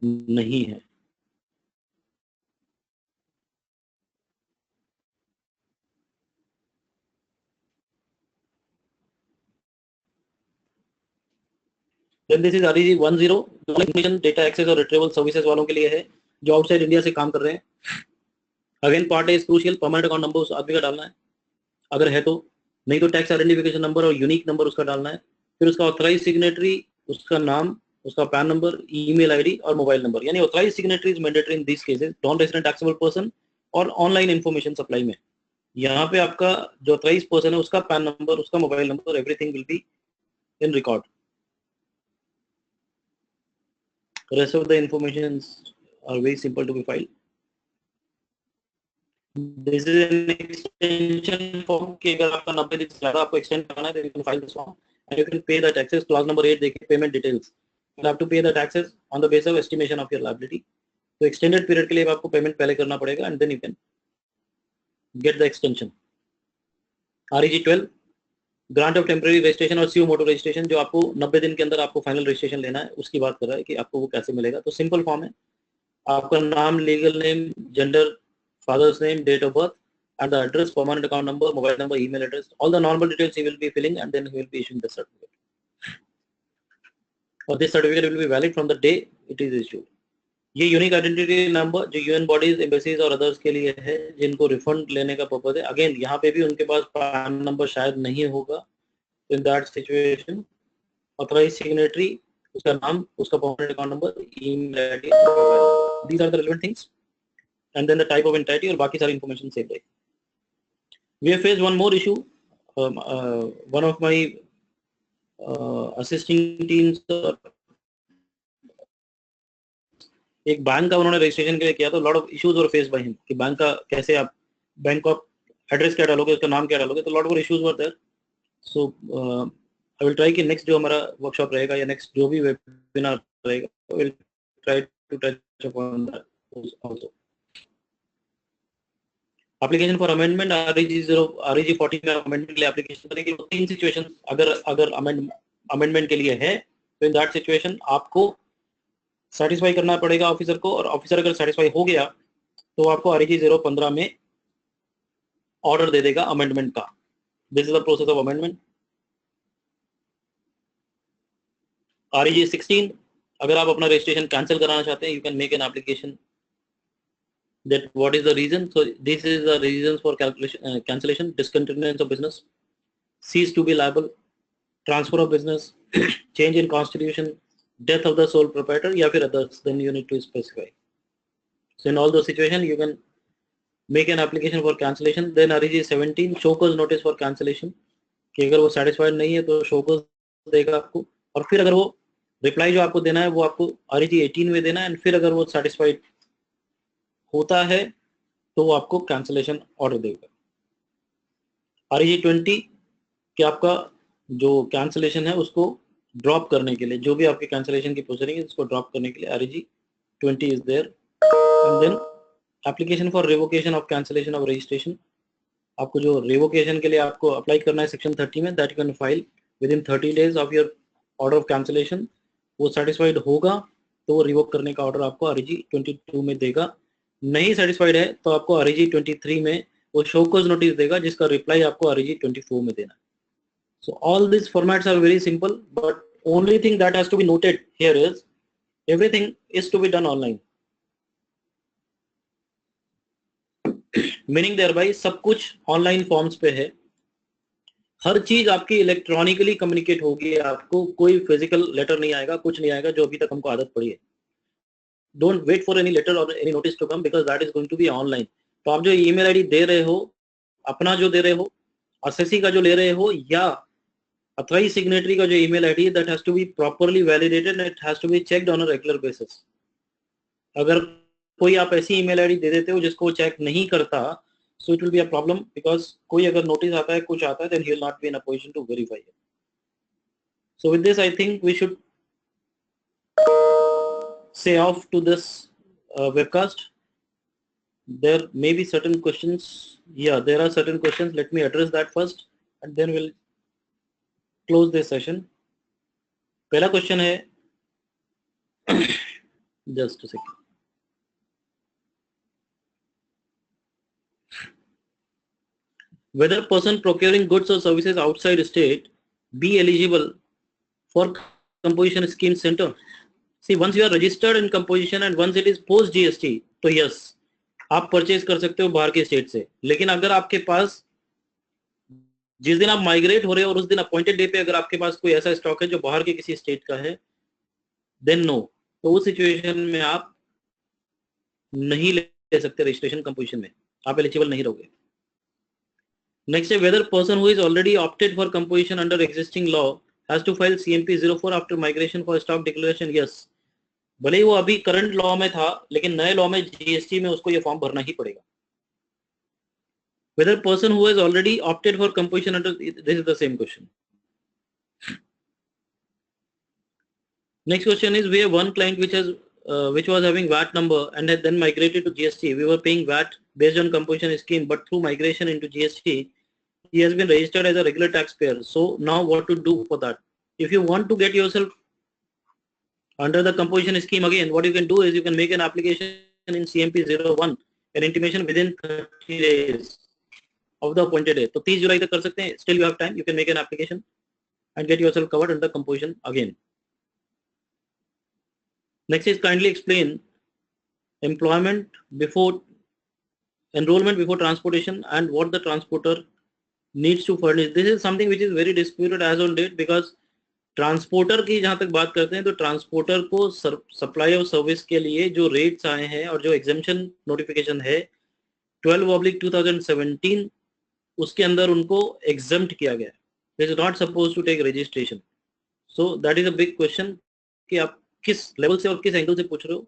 नहीं है. Then this is REG 10 information data access और retrieval services वालों के लिए है जो आउटसाइड इंडिया से काम कर रहे हैं. Again part is crucial, permanent account number उस आदमी का डालना है अगर है तो, नहीं तो टैक्स आइडेंटिफिकेशन नंबर और यूनिक नंबर उसका डालना है. फिर उसका ऑथराइज सिग्नेटरी, उसका नाम, उसका पैन नंबर, ईमेल आईडी और मोबाइल नंबर. यानी authorise signatory is mandatory in this cases, non resident taxable person और ऑनलाइन इन्फॉर्मेशन सप्लाई में. यहाँ पे आपका जो ऑथराइज पर्सन है उसका पैन नंबर, उसका mobile number, everything will be in record. Rest of the informations are very simple to be filed. This is an extension form कि अगर आपका 90 दिन से ज़्यादा आपको extend करना है तो you can file this form and you can pay the taxes. Clause number 8 देखिए, payment details. You have to pay the taxes on the basis of estimation of your liability. तो extended period के लिए आपको payment पहले करना पड़ेगा and then you can get the extension. REG 12 grant of temporary registration और CO मोटो registration, जो आपको 90 दिन के अंदर आपको फाइनल रजिस्ट्रेशन लेना है, उसकी बात कर रहा है कि आपको वो कैसे मिलेगा. तो सिंपल फॉर्म है, आपका नाम, legal name, gender, father's name, date of birth and the address, permanent account number, mobile number, email address, all the normal details he will be filling and then he will be issuing the certificate. Or this certificate will be valid from the day it is issued. ये unique identity number जो UN bodies, embassies और others के लिए है जिनको refund लेने का purpose है. अगेन यहाँ पे भी उनके पास पैन नंबर शायद नहीं होगा. In that situation, authorized signatory, उसका नाम, उसका permanent account number, email ID, these are the relevant things, and then the type of entity और बाकी सारी information same रहेगी. We have faced one more issue. One of my assisting teams, एक bank का उन्होंने रजिस्ट्रेशन के लिए किया तो lot of issues were faced by him कि बैंक का कैसे आप बैंक ऑफ एड्रेस क्या डालोगे, उसका नाम क्या डालोगे, तो lot of issues were there. So I will try कि नेक्स्ट जो हमारा वर्कशॉप रहेगा या नेक्स्ट जो भी वेबिनार रहेगा will try to touch upon that also. Application for amendment, REG 14 में अमेंडमेंट के लिए एप्लीकेशन करेंगे. तो 3 सिचुएशन अगर अमेंडमेंट के लिए है तो इन दैट सिचुएशन आपको सेटिस्फाई करना पड़ेगा ऑफिसर को, और ऑफिसर अगर सेटिस्फाई हो गया तो आपको REG 015 में ऑर्डर दे देगा अमेंडमेंट का. This is the process of amendment. REG 16, अगर आप अपना रजिस्ट्रेशन कैंसिल कराना चाहते हैं, you can make an application. That what is the reason? So this is the reasons for cancellation: discontinuance of business, cease to be liable, transfer of business, change in constitution, death of the sole proprietor, या फिर others. Then you need to specify. So in all those situations, you can make an application for cancellation. Then REG 17, show cause notice for cancellation. कि अगर वो satisfied नहीं है तो show cause देगा आपको, और फिर अगर वो reply जो आपको देना है वो आपको REG 18 में देना है, and फिर अगर वो satisfied होता है तो वो आपको कैंसिलेशन ऑर्डर देगा. REG 20 कि आपका जो कैंसिलेशन है उसको ड्रॉप करने के लिए, जो भी आपके कैंसिलेशन की प्रोसीडिंग है उसको ड्रॉप करने के लिए REG 20 is there. And then application for revocation of cancellation of registration, आपको जो रिवोकेशन के लिए आपको अप्लाई करना है सेक्शन 30 में, that you can file with in 30 days of your order of cancellation. वो सेटिस्फाइड होगा तो वो रिवोक करने का ऑर्डर आपको REG 22 में देगा. नहीं सेटिस्फाइड है तो आपको REG 23 में वो शो कॉज नोटिस देगा जिसका रिप्लाई आपको REG 24 में देना है. So all these formats are very simple, but only thing that has to be noted here is everything is to be done online. Meaning thereby सब कुछ ऑनलाइन फॉर्म्स पे है, हर चीज आपकी इलेक्ट्रॉनिकली कम्युनिकेट होगी, आपको कोई फिजिकल लेटर नहीं आएगा, कुछ नहीं आएगा जो अभी तक हमको आदत पड़ी है. Don't wait for any letter or any notice to come because that is going to be online. तो आप जो ईमेल आईडी दे रहे हो, अपना जो दे रहे हो, असेसी का जो ले रहे हो, या अथराइज सिग्नेटरी का जो ईमेल आईडी है, that has to be properly validated and it has to be checked on a regular basis. अगर कोई आप ऐसी ईमेल आईडी दे देते हो जिसको चेक नहीं करता, so it will be a problem because कोई अगर नोटिस आता है, कुछ आता है, then he will not be in a position to verify it. So with this I think we should say off to this webcast. There may be certain questions. Yeah, there are certain questions. Let me address that first and then we'll close this session. पहला question है just a second. Whether person procuring goods or services outside state be eligible for composition scheme center. See, once you are registered in composition and once it is post GST, तो yes, आप purchase कर सकते हो बाहर के state से. लेकिन अगर आपके पास जिस दिन आप माइग्रेट हो रहे हो और उस दिन अपॉइंटेड डे पे अगर आपके पास कोई ऐसा स्टॉक है जो बाहर के किसी स्टेट का है, देन नो, तो उस सिचुएशन में आप नहीं ले सकते रजिस्ट्रेशन कंपोजिशन में, आप एलिजिबल नहीं रहोगे. नेक्स्ट है whether person who is already opted for composition under existing law has to file CMP 04 after migration for stock declaration. Yes, भले ही वो अभी करंट लॉ में था लेकिन नए लॉ में जीएसटी में उसको ये फॉर्म भरना ही पड़ेगा. Whether person who has already opted for composition under, this is the same question. Next question is, we have one client which was having VAT number and had then migrated to GST. We were paying VAT based on composition scheme, but through migration into GST, he has been registered as a regular taxpayer. So now what to do for that? If you want to get yourself under the composition scheme again, what you can do is you can make an application in CMP 01, an intimation within 30 days of the appointed day. So 30 July तक कर सकते हैं. Still you have time. You can make an application and get yourself covered under composition again. Next is kindly explain enrollment before transportation and what the transporter needs to furnish. This is something which is very disputed as on date because transporter की जहां तक बात करते हैं तो transporter को supply of service के लिए जो रेट्स आए हैं और जो एग्जेम्पशन नोटिफिकेशन है 12/2017 उसके अंदर उनको एग्जेम्प्ट किया गया है. They is not suppose to take registration. So that is a big question कि आप किस लेवल से और किस एंगल से पूछ रहे हो.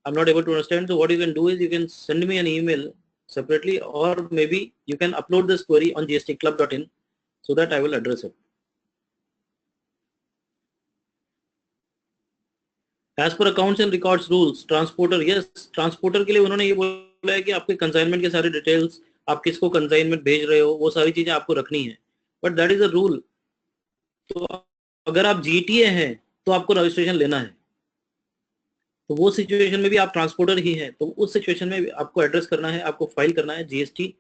I am not able to understand. So what you can do is you can send me an email separately or maybe you can upload this query on gstclub.in so that I will address it. As per accounts and records rules, transporter, yes, transporter के लिए उन्होंने ये बोला है कि आपके consignment के सारे डिटेल्स, आप किसको कंसाइनमेंट भेज रहे हो, वो सारी चीजें आपको रखनी है. But that is a rule. तो अगर आप जीटीए हैं तो आपको रजिस्ट्रेशन लेना है. तो वो सिचुएशन में भी आप ट्रांसपोर्टर ही हैं, तो उस सिचुएशन में आपको एड्रेस करना है, आपको फाइल करना है जीएसटी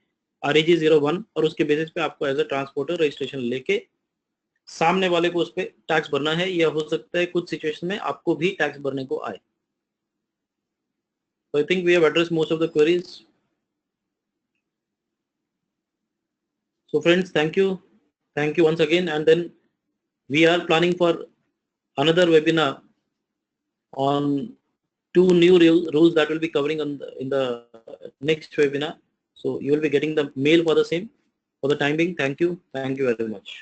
RAG 01 और उसके बेसिस पे आपको एज अ ट्रांसपोर्टर रजिस्ट्रेशन लेके सामने वाले को उस पर टैक्स भरना है. या हो सकता है कुछ सिचुएशन में आपको भी टैक्स भरने को आए. So I think we have addressed most of the queries. So friends, thank you once again, and then we are planning for another webinar on 2 new rules that will be covering in the next webinar. So you will be getting the mail for the same. For the time being, thank you very much.